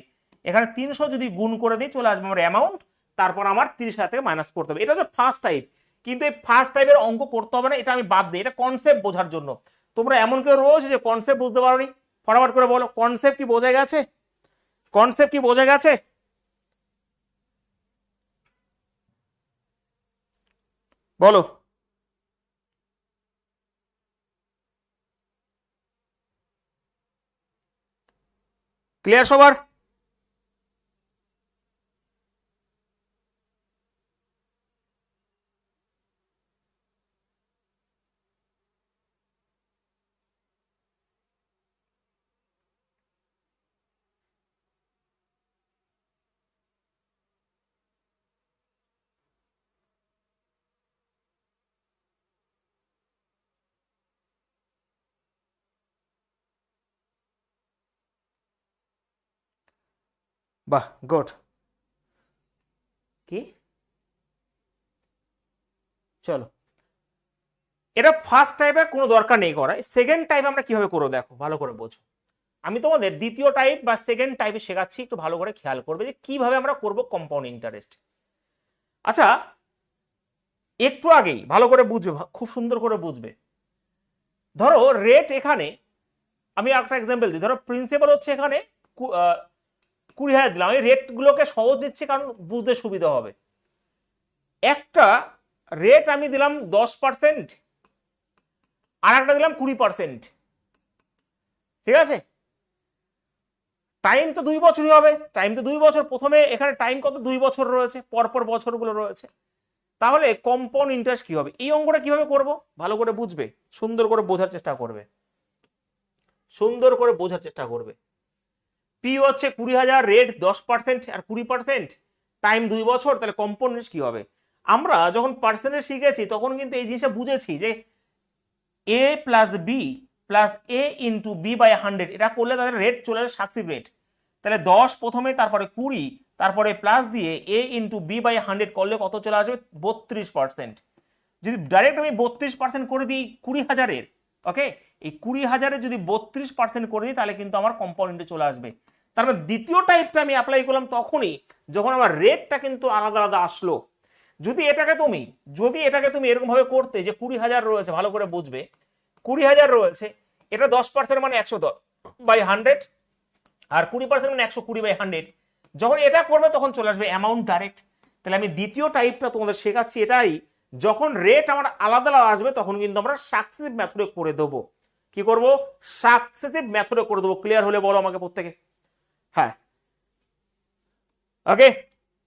এখানে 300 যদি গুণ করে দিই, চলে আসবে আমার অ্যামাউন্ট, তারপর আমার 30,000 থেকে মাইনাস করতে হবে। এটা হচ্ছে ফার্স্ট টাইপ। কিন্তু এই ফার্স্ট টাইপের অঙ্ক করতে হবে না, এটা আমি বাদ দিই, এটা কনসেপ্ট বোঝার জন্য। তোমরা এমন কেউ রয়েছে যে কনসেপ্ট বুঝতে পারোনি, ফটাফট করে বলো কনসেপ্ট কি বোঝা গেছে, কনসেপ্ট কি বোঝা গেছে? বলো। ক্লিয়ার সবার? বাহ, গুড। কি, চলো, এটা ফার্স্ট টাইপে কোনো দরকার নেই করার। সেকেন্ড টাইপ আমরা কিভাবে করবো দেখো, ভালো করে বোঝো। আমি তোমাদের দ্বিতীয় টাইপ বা সেকেন্ড টাইপে শেখাচ্ছি, একটু ভালো করে খেয়াল করবে যে কিভাবে আমরা করব কম্পাউন্ড ইন্টারেস্ট। আচ্ছা, একটু আগেই ভালো করে বুঝবে, খুব সুন্দর করে বুঝবে। ধরো রেট এখানে, আমি একটা এক্সাম্পল দিই, ধরো প্রিন্সিপাল হচ্ছে এখানে 20,000 দিলাম। আমি রেটগুলোকে সহজ দিচ্ছি কারণ বুঝতে সুবিধা হবে। একটা রেট আমি দিলাম 10%, আর একটা দিলাম 20%। ঠিক আছে, টাইম তো 2 বছরই হবে, টাইম তো 2 বছর। প্রথমে এখানে টাইম কত, 2 বছর রয়েছে, পরপর বছরগুলো রয়েছে। তাহলে কম্পাউন্ড ইন্টারেস্ট কি হবে, এই অঙ্কটা কিভাবে করব ভালো করে বুঝবে, সুন্দর করে বোঝার চেষ্টা করবে, সুন্দর করে বোঝার চেষ্টা করবে। পি হচ্ছে 20,000, রেট 10% আর 20%, টাইম 2 বছর, তাহলে কম্পাউন্ড ইন্টারেস্ট কি হবে? আমরা যখন পার্সেন্টেজ শিখেছি তখন কিন্তু এই জিনিসটা বুঝেছি যে এ প্লাস বি প্লাস এ ইন্টু b/100, এটা করলে তাদের রেট চলে আসে সাকসিভ রেট। তাহলে 10 প্রথমে, তারপরে 20, তারপরে প্লাস দিয়ে এ ইন্টু b/100 করলে কত চলে আসবে, 32%। যদি ডাইরেক্ট আমি 32% করে দিই 20,000-এর, ওকে, এই 20,000-এর যদি 32% করে দিই, তাহলে কিন্তু আমার কম্পাউন্ডে চলে আসবে। তার মানে দ্বিতীয় টাইপটা আমি অ্যাপ্লাই করলাম তখনই যখন আমার রেটটা কিন্তু আলাদা আলাদা আসলো। যদি এটাকে তুমি এরকম ভাবে করতে যে 20,000 রয়েছে, ভালো করে বুঝবে, 20,000 রয়েছে, এটা 10% মানে 100/100, আর 20% মানে 120/100। যখন এটা করবে তখন চলে আসবে অ্যামাউন্ট ডাইরেক্ট। তাহলে আমি দ্বিতীয় টাইপটা তোমাদের শেখাচ্ছি এটাই, যখন রেট আমার আলাদা আলাদা আসবে তখন কিন্তু আমরা সাকসেসিভ মেথডে করে দেবো। কি করব, সাকসেসিভ মেথডে করে দেবো। ক্লিয়ার হলে বলো আমাকে প্রত্যেকে। হ্যাঁ, ওকে,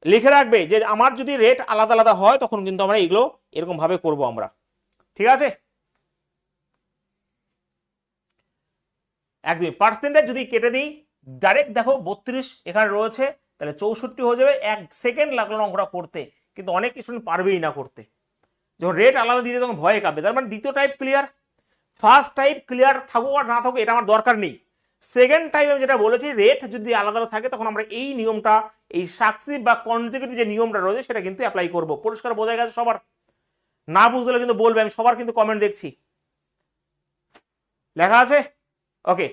লিখে রাখবে যে আমার যদি রেট আলাদা আলাদা হয় তখন কিন্তু আমরা এগুলো এরকম ভাবে করব আমরা। ঠিক আছে, একদমই। পার্সেন্টেজ যদি কেটে দিই, ডাইরেক্ট দেখো 32 এখানে রয়েছে, তাহলে 64 হয়ে যাবে। 1 সেকেন্ড লাগলো না অঙ্কটা করতে, কিন্তু অনেক স্টুডেন্ট পারবেই না করতে। যখন রেট আলাদা দিতে তখন ভয়ে কাঁপবে। তার মানে দ্বিতীয় type clear. First type clear থাকুক আর না থাকুক এটা আমার দরকার নেই। সেকেন্ড টাইপ আমি যেটা বলেছি, রেট যদি আলাদা আলাদা থাকে তখন আমরা এই নিয়মটা, এই সাকসিভ বা কনজিকিউটিভ যে নিয়মটা রয়েছে সেটা কিন্তু অ্যাপ্লাই করব। পরিষ্কার বোঝা গেছে সবার? না বুঝলে কিন্তু বলবে, আমি সবার কিন্তু কমেন্ট দেখছি, লেখা আছে? ওকে,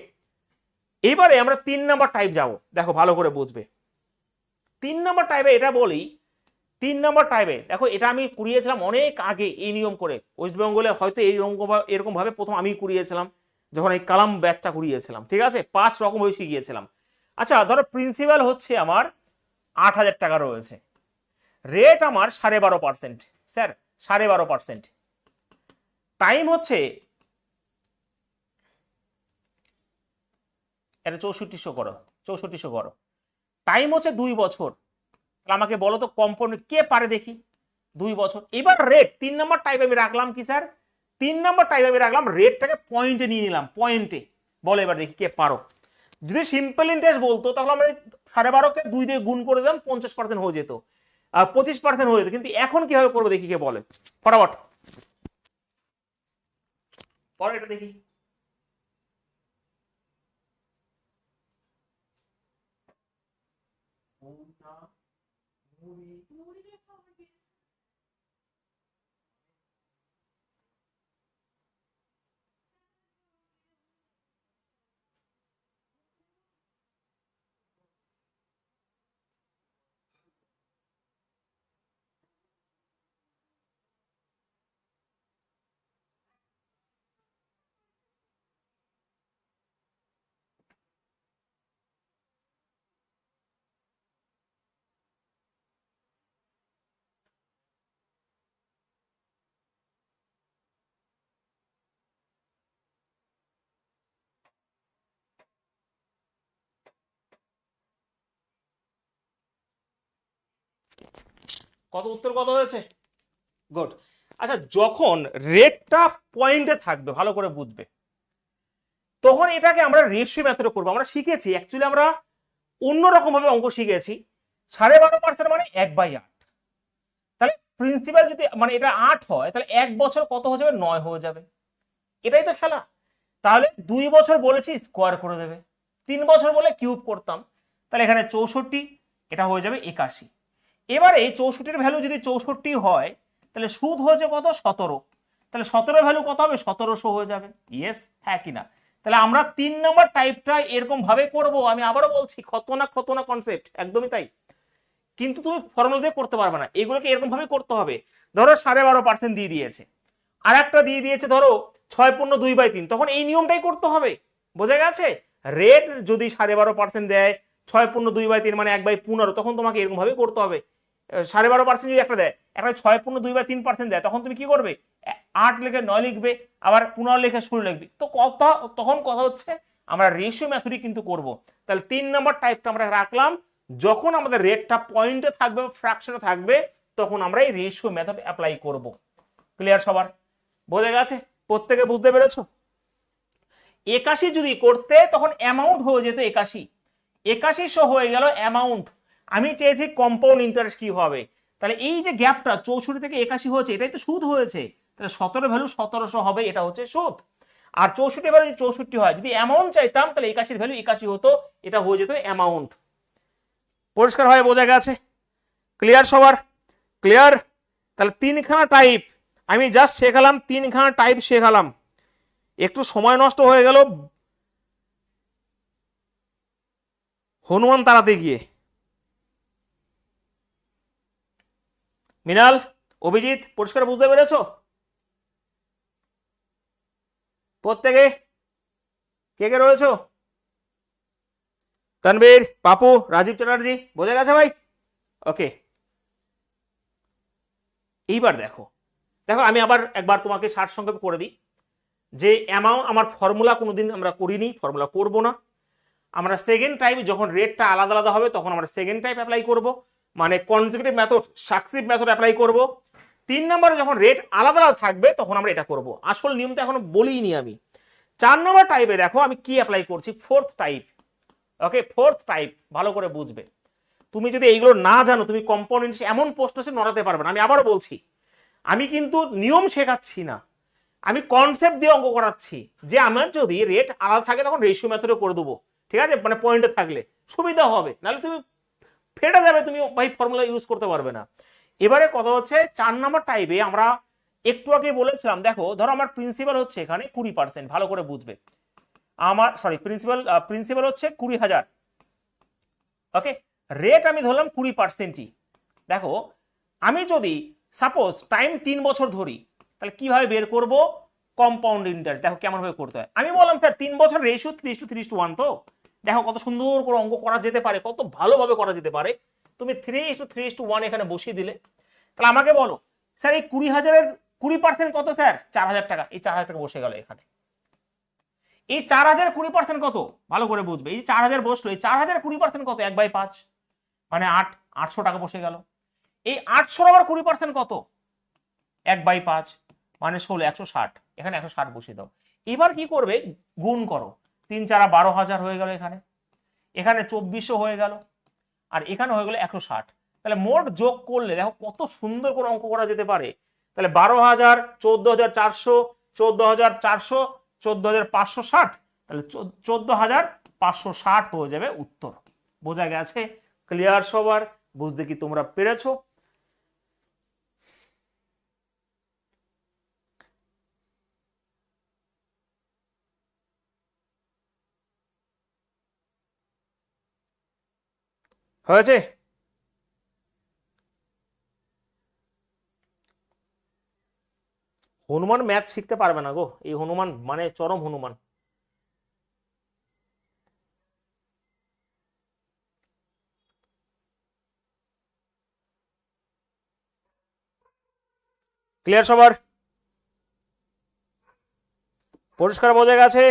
এইবারে আমরা 3 নাম্বার টাইপ যাব। দেখো ভালো করে বুঝবে। 3 নাম্বার টাইপে এটা বলি, 3 নাম্বার টাইপে দেখো, এটা আমি কুড়িয়েছিলাম অনেক আগে এই নিয়ম করে। ওয়েস্ট বেঙ্গলে হয়তো এরকম ভাবে প্রথম আমি কুড়িয়েছিলাম যখন এই কালাম ব্যাচটা কুড়িয়েছিলাম, ঠিক আছে? 5 রকম হয়ে শিখিয়েছিলাম। আচ্ছা ধরো প্রিন্সিপাল হচ্ছে আমার 8,000 টাকা রয়েছে, রেট আমার 12.5%, স্যার 12.5%, টাইম হচ্ছে এটা 6400 করো, 6400 করো, টাইম হচ্ছে 2 বছর। তাহলে আমাকে বলো তো কম্পাউন্ড কে পারে দেখি? 2 বছর। এবার রেট 3 নাম্বার টাইপ আমি রাখলাম কি স্যার? 3 নাম্বার টাইপ আমি রাখলাম রেটটাকে পয়েন্টে নিয়ে নিলাম, পয়েন্টে। বলো এবার দেখি কে পারো। যদি সিম্পল ইন্টারেস্ট বলতো তাহলে আমরা 12.5কে 2 দিয়ে গুণ করে দিলাম, 50% হয়ে যেত, 25% হয়ে যেত। কিন্তু এখন কিভাবে করবো দেখি, কে বলে ফটাফট পরে এটা দেখি। কত উত্তর কত হয়েছে? গুড। আচ্ছা যখন রেটটা পয়েন্টে থাকবে, ভালো করে বুঝবে, তখন এটাকে আমরা রেশিও মেথডে করবো। আমরা শিখেছি অ্যাকচুয়ালি, আমরা অন্যরকম ভাবে অঙ্ক শিখেছি। 12.5% মানে 1/8। তাহলে প্রিন্সিপাল যদি মানে এটা 8 হয়, তাহলে 1 বছর কত হয়ে যাবে? 9 হয়ে যাবে। এটাই তো খেলা। তাহলে 2 বছর বলেছি স্কোয়ার করে দেবে, 3 বছর বলে কিউব করতাম, তাহলে এখানে 64, এটা হয়ে যাবে 81। এবারে এই 64-এর ভ্যালু যদি 64 হয়, তাহলে সুদ হয়েছে কত? 17। তাহলে 17 ভ্যালু কত হবে? 1700 হয়ে যাবে। ইয়েস, হ্যাঁ কিনা? তাহলে আমরা 3 নম্বর টাইপটা এরকম ভাবে করব। আমি আবারও বলছি, খতনা কনসেপ্ট, একদমই তাই। কিন্তু তুমি ফর্মুলা দিয়ে করতে পারবে না, এগুলোকে এরকম ভাবে করতে হবে। ধরো 12.5% দিয়ে দিয়েছে, আর একটা দিয়ে দিয়েছে ধরো 6.2/3, তখন এই নিয়মটাই করতে হবে। বোঝা গেছে? রেট যদি 12.5% দেয়, 6.2/3 মানে 1/15, তখন তোমাকে এরকম ভাবে করতে হবে। 12.5% যদি একটা দেয়, একটা 6.2/3% দেয়, তখন তুমি কি করবে? 8 লিখে 9 লিখবে, আবার 15 লিখে 16 লিখবে। তো তখন কথা হচ্ছে আমরা রেশিও মেথডই কিন্তু করব। তাহলে 3 নম্বর টাইপটা আমরা রাখলাম, যখন আমাদের রেটটা পয়েন্টে থাকবে, ফ্র্যাকশনে থাকবে, তখন আমরা এই রেশিও মেথড অ্যাপ্লাই করব। ক্লিয়ার সবার? বোঝা গেছে? প্রত্যেকে বুঝতে পেরেছো? 81 যদি করতে, তখন অ্যামাউন্ট হয়ে যেত 81, 8100 হয়ে গেল অ্যামাউন্ট। আমি চেয়েছি কম্পাউন্ড ইন্টারেস্ট কি হবে। তাহলে এই যে গ্যাপটা 64 থেকে 81 হয়েছে, এটাই তো সুদ হয়েছে। তাহলে 17 ভ্যালু 1700 হবে, এটা হচ্ছে সুদ। আর 64 ভ্যালু যদি 64 হয়, যদি অ্যামাউন্ট চাইতাম, তাহলে 81 ভ্যালু 81 হতো, এটা হয়ে যেত অ্যামাউন্ট। পরিষ্কার হয়ে বোঝা গেছে? ক্লিয়ার সবার? ক্লিয়ার? তাহলে 3খানা টাইপ আমি জাস্ট শেখালাম, 3খানা টাইপ শেখালাম। একটু সময় নষ্ট হয়ে গেল হনুমান তাড়াতে গিয়ে। মৃণাল, অভিজিৎ, পরিষ্কার বুঝতে পেরেছো প্রত্যেকে? কে কে রয়েছো? তানবীর, পাপু, রাজীব চ্যাটার্জি, বোঝা গেছে ভাই? ওকে, এইবার দেখো, দেখো আমি আবার একবার তোমাকে সারসংক্ষেপ করে দিই যে অ্যামাউন্ট আমার ফর্মুলা কোনোদিন আমরা করিনি, ফর্মুলা করব না। আমরা সেকেন্ড টাইপ যখন রেটটা আলাদা আলাদা হবে, তখন আমরা সেকেন্ড টাইপ অ্যাপ্লাই করব, মানে কনজিকিউটিভ মেথড, সাকসিভ মেথড অ্যাপ্লাই করব। 3 নম্বরে যখন রেট আলাদা আলাদা থাকবে, তখন আমরা এটা করব। আসল নিয়ম তো এখনো বলিনি আমি। 4 নম্বর টাইপে দেখো আমি কি অ্যাপ্লাই করছি, ফোর্থ টাইপ। ওকে, ফোর্থ টাইপ ভালো করে বুঝবে। তুমি যদি এইগুলো না জানো, তুমি কম্পাউন্ড এমন প্রশ্ন সে নড়াতে পারবে না। আমি আবারও বলছি, আমি কিন্তু নিয়ম শেখাচ্ছি না, আমি কনসেপ্ট দিয়ে অঙ্ক করাচ্ছি যে আমার যদি রেট আলাদা থাকে তখন রেশিও মেথডে করে দেবো, ঠিক আছে, মানে পয়েন্টে থাকলে সুবিধা হবে, নাহলে তুমি ফেটে যাবে, তুমি ভাই ফর্মুলা ইউজ করতে পারবে না। এবারে কথা হচ্ছে 4 নম্বর টাইপে আমরা একটু আগে বলেছিলাম, দেখো ধরো আমার প্রিন্সিপাল হচ্ছে এখানে 20%, ভালো করে বুঝবে, আমার সরি প্রিন্সিপাল হচ্ছে 20,000, ওকে, রেট আমি ধরলাম 20%ই। দেখো আমি যদি সাপোজ টাইম 3 বছর ধরি, তাহলে কিভাবে বের করব কম্পাউন্ড ইন্টারেস্ট, দেখো কেমন ভাবে করতে হয়। আমি বললাম স্যার 3 বছর রেশিও 3:3:1, তো দেখো কত সুন্দর করে অঙ্ক করা যেতে পারে, কত ভালোভাবে করা যেতে পারে। তুমি 3:3:1 এখানে বসিয়ে দিলে, তাহলে আমাকে বলো স্যার এই 20,000-এর 20% কত স্যার? 4,000 টাকা। এই 4,000 টাকা বসে গেল এখানে। এই 4,000 20% কত? ভালো করে বুঝবে, এই 4,000 বসলো, এই 4,000 20% কত? 1/5, মানে 800 টাকা বসে গেল। এই 800 আবার 20% কত? 1/5, মানে 16, 160, এখানে 160 বসিয়ে দাও। এবার কি করবে, গুণ করো, 3 4 12,000 হয়ে গেল, এখানে এখানে 2400 হয়ে গেল, আর এখানে হয়ে গেল 160। তাহলে মোট যোগ করলে দেখো কত সুন্দর করে অঙ্ক করা যেতে পারে। তাহলে 12,000, 14,400, 14,400, 14,560, তাহলে 14,560 হয়ে যাবে উত্তর। বোঝা গেছে? ক্লিয়ার সবার? বুঝতে কি তোমরা পেরেছো? হয়েছে? হনুমান ম্যাথ শিখতে পারবে না গো, এই হনুমান মানে চরম হনুমান। ক্লিয়ার সবার? পরিষ্কার বোঝা গেছে?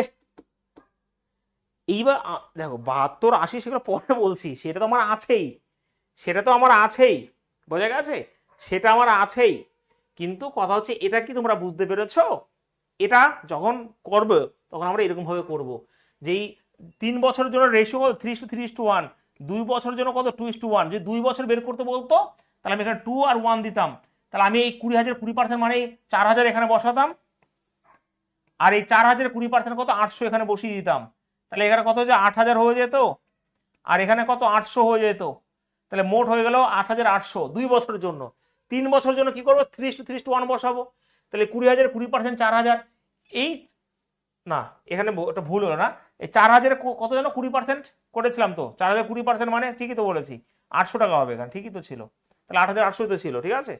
এইবার দেখো 72 80 সেগুলো পরে বলছি, সেটা তো আমার আছেই, সেটা তো আমার আছেই, বোঝা গেছে, সেটা আমার আছেই। কিন্তু কথা হচ্ছে এটা কি তোমরা বুঝতে পেরেছো? এটা যখন করবে তখন আমরা এরকম ভাবে করব, যেই 3 বছরের জন্য রেশিও কত? 3:3:1। 2 বছরের জন্য কত? 2:1। যদি 2 বছর বের করতে বলতো তাহলে আমি এখানে 2 আর 1 দিতাম, তাহলে আমি এই 20,000 20% মানে 4,000 এখানে বসাতাম, আর এই 4,000 20% কত? 800 এখানে বসিয়ে দিতাম। তাহলে এখানে কত হচ্ছে? 8,000 হয়ে যেত, আর এখানে কত? 800 হয়ে যেত। তাহলে মোট হয়ে গেল 8,800 2 বছরের জন্য। 3 বছরের জন্য কি করবো? 3:3:1 বসাবো। তাহলে 20,000 20% 4,000, এই না এখানে একটা ভুল হলো না, এই 4,000 কত যেন 20% করেছিলাম, তো 4,000 20% মানে ঠিকই তো বলেছি, 800 টাকা হবে এখানে, ঠিকই তো ছিল, তাহলে 8,800 তো ছিল, ঠিক আছে,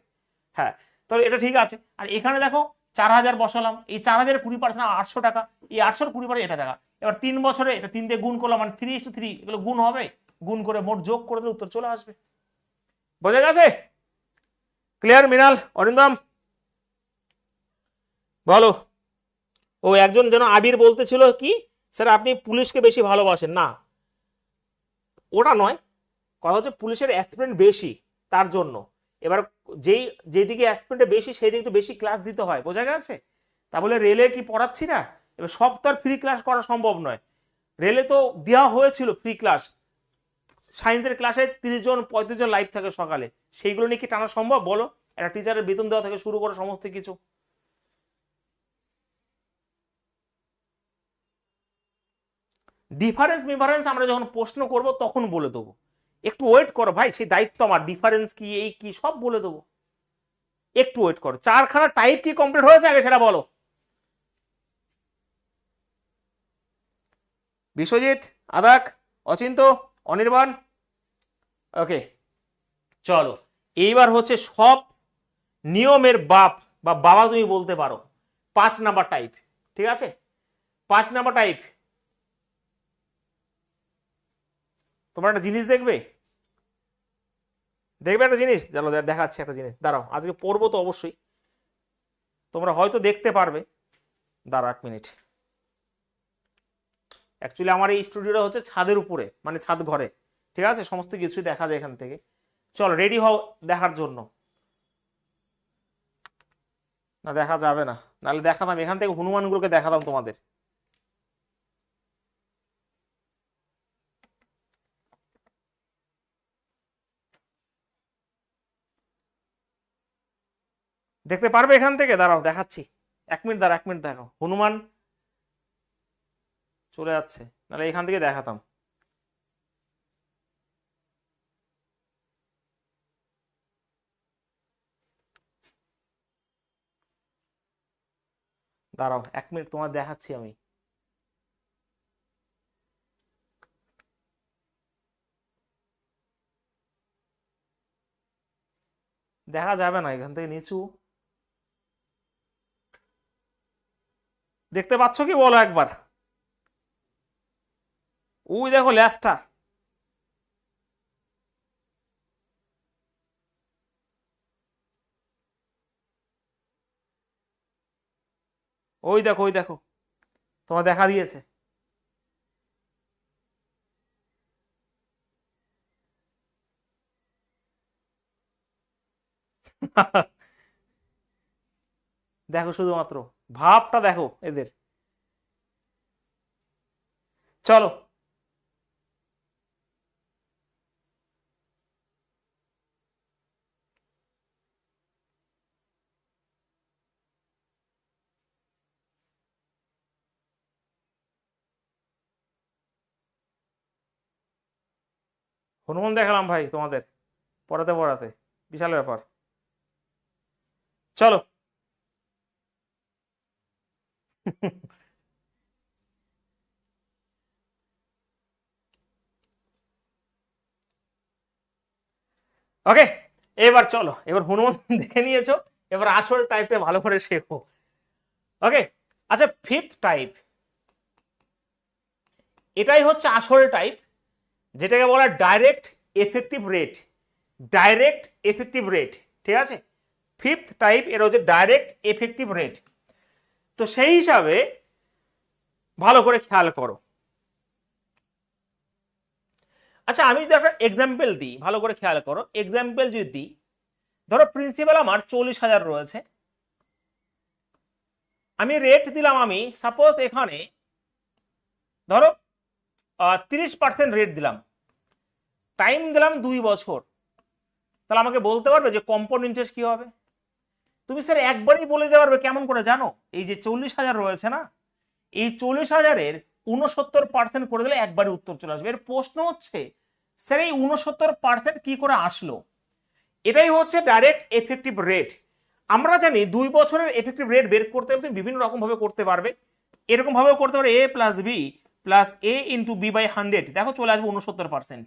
হ্যাঁ, তো এটা ঠিক আছে। আর এখানে দেখো 4,000 বসালাম, এই 4,000 20% 800 টাকা, এই 800 20% এটা টাকা। এবার 3 বছরে এটা 3 দিয়ে গুণ করলাম, মানে 3:3, এগুলো গুণ হবে, গুণ করে মোট যোগ করে দিলে উত্তর চলে আসবে। বোঝা গেছে? ক্লিয়ার? মৃণাল, অরিন্দম বলো। ও একজন যেন আবির বলতেছিল কি, স্যার আপনি পুলিশকে বেশি ভালোবাসেন না, ওটা নয়, কথা হচ্ছে পুলিশের অ্যাসপিরেন্ট বেশি, তার জন্য। এবার যেদিকে অ্যাসপিরেন্ট বেশি সেই দিকে একটু বেশি ক্লাস দিতে হয়, বোঝা গেছে? তা বলে রেলে কি পড়াচ্ছি না? এবার সব তো আর ফ্রি ক্লাস করা সম্ভব নয়, রেলে তো দেওয়া হয়েছিল ফ্রি ক্লাস, সায়েন্সের ক্লাসে 30 জন 35 জন লাইভ থাকে সকালে, সেইগুলো নিয়ে কি টানা সম্ভব বলো? একটা টিচারের বেতন দেওয়া থেকে শুরু করে সমস্ত কিছু। ডিফারেন্স আমরা যখন প্রশ্ন করব তখন বলে দেবো, একটু ওয়েট করো ভাই, সেই দায়িত্ব আমার, ডিফারেন্স কি এই কি সব বলে দেবো, একটু ওয়েট করো। 4খানা টাইপ কি কমপ্লিট হয়েছে আগে সেটা বলো। বিশ্বজিৎ, আদাক, অচিন্ত, অনির্বাণ, ওকে, চলো এইবার হচ্ছে সব নিয়মের বাপ বা বাবা তুমি বলতে পারো, 5 নাম্বার টাইপ, ঠিক আছে? 5 নাম্বার টাইপ, তোমরা একটা জিনিস দেখবে, দেখবে একটা জিনিস, চলো দেখাচ্ছি একটা জিনিস, দাঁড়াও আজকে পড়বো তো অবশ্যই, তোমরা হয়তো দেখতে পারবে, দাঁড়াও 1 মিনিট। অ্যাকচুয়ালি আমার এই স্টুডিওটা হচ্ছে ছাদের উপরে, মানে ছাদ ঘরে, ঠিক আছে, সমস্ত কিছুই দেখা যায় এখান থেকে। চলো রেডি হও দেখার জন্য। না দেখা যাবে না, নাহলে দেখাতাম এখান থেকে, হনুমানগুলোকে দেখাতাম তোমাদের। দেখতে পারবে এখান থেকে? দাঁড়াও দেখাচ্ছি। 1 মিনিট দাঁড়া, 1 মিনিট দেখো, হনুমান চলে যাচ্ছে, নাহলে এখান থেকে দেখাতাম। দাঁড়াও 1 মিনিট, তোমার দেখাচ্ছি আমি। দেখা যাবে না এখান থেকে নিচু, দেখতে পাচ্ছ কি বলো একবার? ওই দেখো ল্যাসটা, ওই দেখো, ওই দেখো, তোমার দেখা দিয়েছে। দেখো শুধুমাত্র ভাবটা দেখো এদের। চলো হনুমান দেখালাম ভাই তোমাদের, পড়াতে পড়াতে বিশাল ব্যাপার। চলো। ওকে, এবার চলো, এবার হনুমান দেখে নিয়েছো, এবার আসল টাইপটা ভালো করে শেখো। ওকে, আচ্ছা ফিফথ টাইপ, এটাই হচ্ছে আসল টাইপ, যেটাকে বলা direct effective rate. Direct effective rate, ঠিক আছে? ফিফথ টাইপ এটা হচ্ছে ডাইরেক্ট এফেক্টিভ রেট। তো সেই হিসাবে ভালো করে খেয়াল করো। আচ্ছা আমি যদি একটা এক্সাম্পল দিই, ভালো করে খেয়াল করো, এক্সাম্পল যদি দিই, ধরো প্রিন্সিপাল আমার 40,000 রয়েছে, আমি রেট দিলাম, আমি সাপোজ এখানে ধরো 30% রেট দিলাম, টাইম দিলাম 2 বছর, তাহলে আমাকে বলতে পারবে যে কম্পাউন্ড ইন্টারেস্ট কি হবে? তুমি স্যার একবারই বলে দিতে পারবে, কেমন করে জানো? এই যে 40,000 রয়েছে না, এই 40,000-এর 69% করে দিলে একবারে উত্তর চলে আসবে। এর প্রশ্ন হচ্ছে স্যার এই 69% কি করে আসলো? এটাই হচ্ছে ডাইরেক্ট এফেক্টিভ রেট। আমরা জানি 2 বছরের এফেক্টিভ রেট বের করতে হলে তুমি বিভিন্ন রকম ভাবে করতে পারবে। এরকম ভাবেও করতে পারবে, a plus B plus a into B by 100, দেখো চলে আসবে 69%।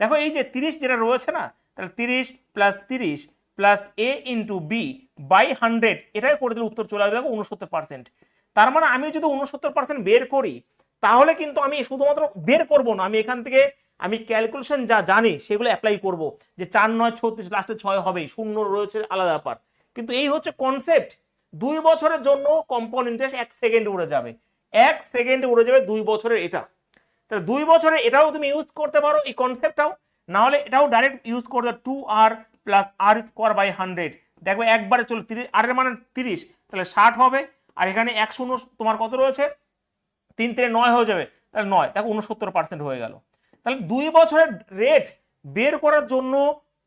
দেখো এই যে 30 যেটা রয়েছে না, তাহলে 30 plus 30 plus a into B by 100, এটাই করে দিলে উত্তর চলে আসবে দেখো 69%। তার মানে আমি যদি 69% বের করি, তাহলে কিন্তু আমি শুধুমাত্র বের করব না, আমি এখান থেকে আমি ক্যালকুলেশন যা জানি সেগুলো অ্যাপ্লাই করব, যে 4 9 36, লাস্টে 6 হবেই, শূন্য রয়েছে আলাদা ব্যাপার। কিন্তু এই হচ্ছে কনসেপ্ট। 2 বছরের জন্য কম্পাউন্ড ইন্টারেস্ট 1 সেকেন্ডে উড়ে যাবে, 1 সেকেন্ডে উড়ে যাবে 2 বছরের এটা। তাহলে 2 বছরে এটাও তুমি ইউজ করতে পারো এই কনসেপ্টটাও, না হলে এটাও ডাইরেক্ট ইউজ করতে 2r plus r square by 100, দেখবে একবারে চলে 30, আর এর মানে 30, তাহলে 60 হবে, আর এখানে 1 শূন্য তোমার কত রয়েছে, 3 3 9 হয়ে যাবে, তাহলে 9, দেখো 69% হয়ে গেল। তাহলে 2 বছরের রেট বের করার জন্য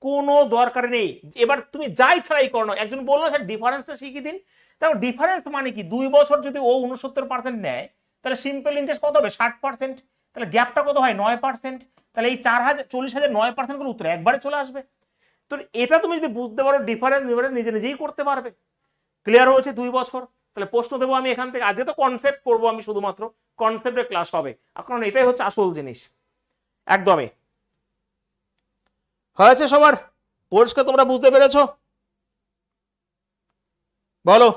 কোনো দরকার নেই, এবার তুমি যাই ছাড়াই করো না। একজন বললো স্যার ডিফারেন্সটা শিখিয়ে দিন, দেখো ডিফারেন্স মানে কি, 2 বছর যদি ও 69% নেয়, তাহলে সিম্পল ইন্টারেস্ট কত হবে 60%, তাহলে গ্যাপটা কত হয় 9%, তাহলে এই 40,000 9% করে উত্তর একবারে চলে আসবে। তো এটা তুমি যদি বুঝতে পারো, ডিফারেন্স নিজে নিজেই করতে পারবে। ক্লিয়ার হয়েছে 2 বছর? তাহলে প্রশ্ন দেবো আমি এখান থেকে, আজকে তো কনসেপ্ট করবো আমি, শুধুমাত্র কনসেপ্টের ক্লাস হবে, কারণ এটাই হচ্ছে আসল জিনিস। একদমই হয়েছে সবার পরিষ্কার? তোমরা বুঝতে পেরেছো? বলো।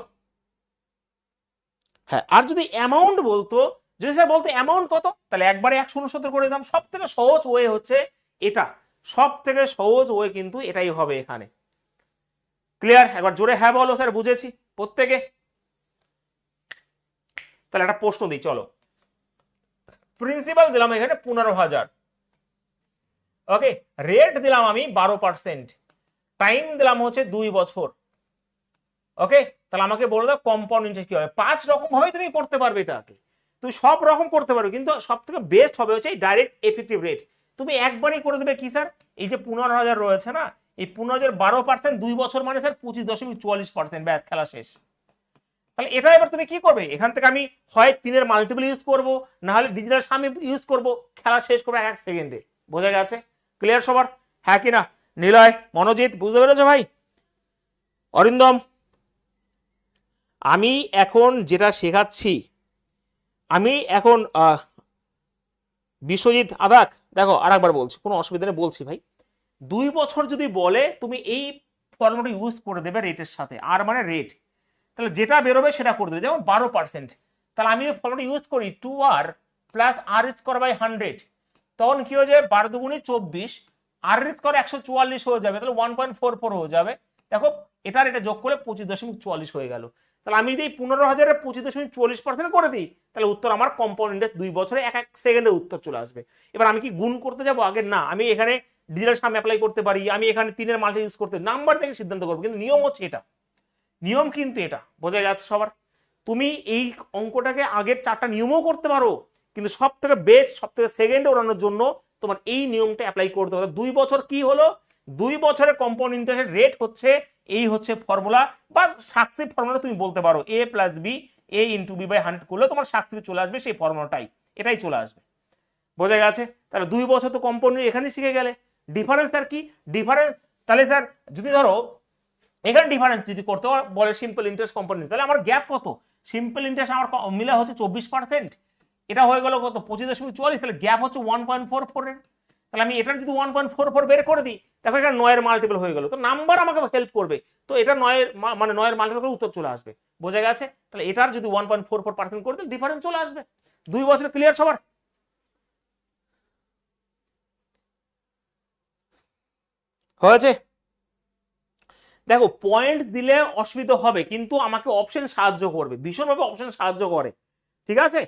হ্যাঁ, আর যদি অ্যামাউন্ট বলতো, যদি স্যার বলতো অ্যামাউন্ট কত, তাহলে একবারে 169 করে দিতাম। সব থেকে সহজ ওয়ে হচ্ছে এটা, সব থেকে সহজ ওয়ে কিন্তু এটাই হবে এখানে। ক্লিয়ার? একবার জোরে হ্যাঁ বলো স্যার বুঝেছি প্রত্যেকে। তাহলে একটা প্রশ্ন দিই, চলো। প্রিন্সিপাল দিলাম এখানে 15,000, ওকে, রেট দিলাম আমি 12%, টাইম দিলাম হচ্ছে 2 বছর, ওকে। তাহলে আমাকে বলে দাও কম্পাউন্ড ইন্টারেস্ট কি হবে। 5 রকম ভাবে তুমি করতে পারবে এটাকে, তুমি সব রকম করতে পারবে, কিন্তু সব থেকে বেস্ট হবে হচ্ছে এই ডাইরেক্ট এফেক্টিভ রেট। তুমি একবারই করে দেবে কি স্যার, এই যে 15,000 রয়েছে না, এই 15,000 12%, 2 বছর মানে স্যার 25.44%, ব্যাস খেলা শেষ। তাহলে এটা এবার তুমি কি করবে, এখান থেকে আমি হয় 3 এর মাল্টিপল ইউজ করব, না হলে ডিজিটাল সাম ইউজ করব, খেলা শেষ করবো 1 সেকেন্ডে। বোঝা গেছে? ক্লিয়ার সবার? হ্যাঁ কি না? নিলয়, মনোজিৎ, বুঝতে পেরেছো ভাই? অরিন্দম, আমি এখন যেটা শেখাচ্ছি, আমি এখন বিশ্বজিৎ আদাক, দেখো আরেকবার বলছি, কোনো অসুবিধা নেই, বলছি ভাই। 2 বছর যদি বলে তুমি এই ফর্মুলাটা ইউজ করে দেবে রেটের সাথে, আর মানে রেট, তাহলে যেটা বেরোবে সেটা করে দেবে। যেমন 12%, তাহলে আমি এই ফর্মুলাটা ইউজ করি 2r plus R square by 100, তখন কি হয়ে যাবে 12 দুগুণে 24, আর স্কোয়ার 144 হয়ে যাবে, তাহলে 1.44 হয়ে যাবে। দেখো এটার এটা যোগ করে 25.44 হয়ে গেল। তাহলে আমি যদি 15,000-এর 25.44% করে দিই, তাহলে উত্তর আমার কম্পাউন্ড ইন্টারেস্ট 2 বছরে 1 সেকেন্ডে উত্তর চলে আসবে। এবার আমি কি গুণ করতে যাবো আগে? না, আমি এখানে ডিজিটাল সাম অ্যাপ্লাই করতে পারি, আমি এখানে 3 এর মাল্টি ইউজ করতে, নাম্বার থেকে সিদ্ধান্ত করবো, কিন্তু নিয়ম হচ্ছে এটা, নিয়ম কিন্তু এটা। বোঝা যাচ্ছে সবার? তুমি এই অঙ্কটাকে আগের 4টা নিয়মও করতে পারো, কিন্তু সব থেকে বেস্ট, সব থেকে সেকেন্ডে ওড়ানোর জন্য তোমার এই নিয়মটা অ্যাপ্লাই করতে হবে। 2 বছর কি হলো, 2 বছরের কম্পাউন্ড ইন্টারেস্ট রেট হচ্ছে এই, হচ্ছে ফর্মুলা বা সাকসিভ ফর্মুলা তুমি বলতে পারো, a plus B, a into B by 100 করলে তোমার সাকসিভ চলে আসবে, সেই ফর্মুলাটাই, এটাই চলে আসবে। বোঝা গেছে? তাহলে 2 বছর তো কম্পাউন্ড এখানেই শিখে গেলে। ডিফারেন্স স্যার কি? ডিফারেন্স, তাহলে স্যার যদি ধরো এখানে ডিফারেন্স যদি করতে বলে সিম্পল ইন্টারেস্ট কম্পাউন্ড, তাহলে আমার গ্যাপ কত? সিম্পল ইন্টারেস্ট আমার মিলা হচ্ছে 24%, এটা হয়ে গেল কত? 25.44, তাহলে গ্যাপ হচ্ছে 1.44 এর। তাহলে আমি এটার যদি 1.44 বের করে দিই, দেখো এটা 9 এর মাল্টিপল হয়ে গেল, তো নাম্বার আমাকে হেল্প করবে, তো এটা 9 এর মানে 9 এর মাল্টিপল করে উত্তর চলে আসবে। বোঝা গেছে? তাহলে এটার যদি 1.44% করে দিলে ডিফারেন্স চলে আসবে। 2 বছর ক্লিয়ার সবার? হয়েছে? দেখো পয়েন্ট দিলে অসুবিধা হবে, কিন্তু আমাকে অপশন সাহায্য করবে, ভীষণভাবে অপশন সাহায্য করে, ঠিক আছে?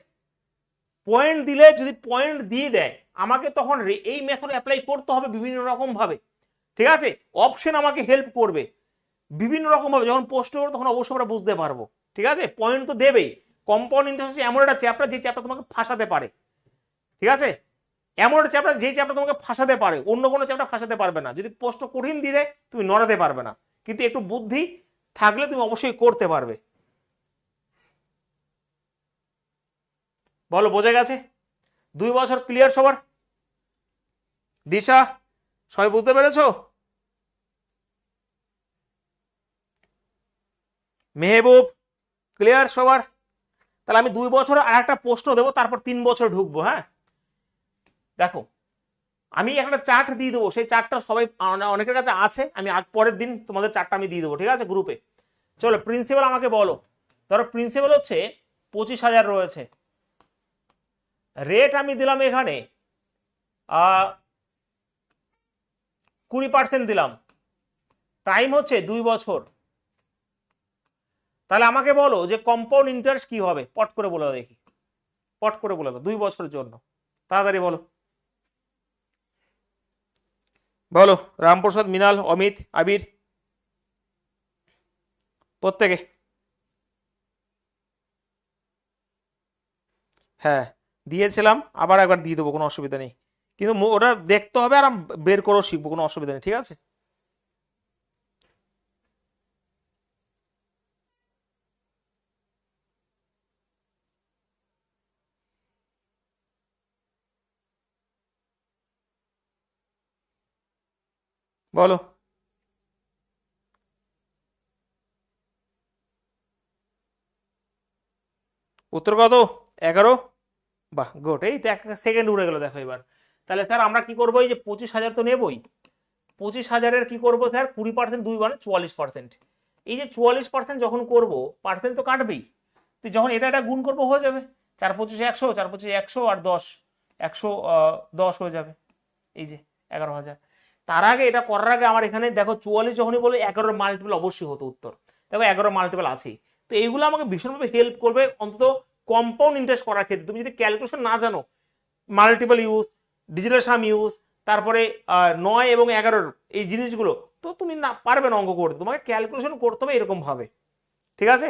পয়েন্ট দিলে, যদি পয়েন্ট দিয়ে দেয় আমাকে, তখন এই মেথড অ্যাপ্লাই করতে হবে বিভিন্ন রকম ভাবে, ঠিক আছে? অপশন আমাকে হেল্প করবে বিভিন্ন রকম ভাবে, যখন প্রশ্ন করবো তখন অবশ্যই আমরা বুঝতে পারবো, ঠিক আছে? পয়েন্ট তো দেবেই। কম্পাউন্ড ইন্টারেস্ট এমন একটা চ্যাপ্টার, যে চ্যাপ্টার তোমাকে ফাঁসাতে পারে, ঠিক আছে? এমন একটা চ্যাপ্টার, যে চ্যাপ্টার তোমাকে ফাঁসাতে পারে, অন্য কোনো চ্যাপ্টার ফাঁসাতে পারবে না। যদি প্রশ্ন কঠিন দিয়ে দেয় তুমি নড়াতে পারবে না, কিন্তু একটু বুদ্ধি থাকলে তুমি অবশ্যই করতে পারবে। বলো, বোঝা গেছে? 2 বছর ক্লিয়ার সবার? দিশা, সবাই বুঝতে পেরেছো? মেহবুব, ক্লিয়ার সবার? তাহলে আমি 2 বছর আর একটা প্রশ্ন দেবো, তারপর 3 বছর ঢুকবো। হ্যাঁ দেখো, আমি একটা চার্ট দিয়ে দেবো, সেই চার্টটা সবাই অনেকের কাছে আছে, আমি পরের দিন তোমাদের চার্টটা আমি দিয়ে দেবো, ঠিক আছে, গ্রুপে। চলো প্রিন্সিপাল আমাকে বলো। ধরো প্রিন্সিপাল হচ্ছে 25,000 রয়েছে, রেট আমি দিলাম এখানে 20% দিলাম, টাইম হচ্ছে 2 বছর। তাহলে আমাকে বলো যে কম্পাউন্ড ইন্টারেস্ট কি হবে, পট করে বলে দাও দেখি, পট করে বলে দাও, 2 বছরের জন্য, তাড়াতাড়ি বলো। বলো, রামপ্রসাদ, মৃণাল, অমিত, আবির, প্রত্যেকে। হ্যাঁ দিয়েছিলাম, আবার একবার দিয়ে দেবো, কোনো অসুবিধা নেই, কিন্তু ওটা দেখতে হবে, আর বের করেও শিখবো, কোনো অসুবিধা নেই, ঠিক আছে? বলো, উত্তর কত? 11? বাহ গুড, এই তো 1 সেকেন্ড উড়ে গেল, দেখো এবার। তাহলে স্যার আমরা কি করবো, এই যে 25,000 তো নেবই, 25,000-এর কি করবো স্যার, 20%, 2 মানে 44%। এই যে 44% যখন করবো, পার্সেন্ট তো কাটবেই, তো যখন এটা এটা গুণ করবো হয়ে যাবে 4 25 100, 4 25 100 আর 10, 110 হয়ে যাবে, এই যে 11,000। তার আগে, এটা করার আগে আমার এখানে দেখো 44 যখনই বলে 11-এর মাল্টিপল অবশ্যই হতো উত্তর, দেখো 11 মাল্টিপল আছেই। তো এইগুলো আমাকে ভীষণভাবে হেল্প করবে, অন্তত কম্পাউন্ড ইন্টারেস্ট করার ক্ষেত্রে। তুমি যদি ক্যালকুলেশন না জানো, মাল্টিপল ইউজ, ডিজিটাল সাম ইউজ, তারপরে 9 এবং 11-র এই জিনিসগুলো, তো তুমি না পারবে না অঙ্ক করতে, তোমাকে ক্যালকুলেশন করতে হবে এরকম ভাবে, ঠিক আছে?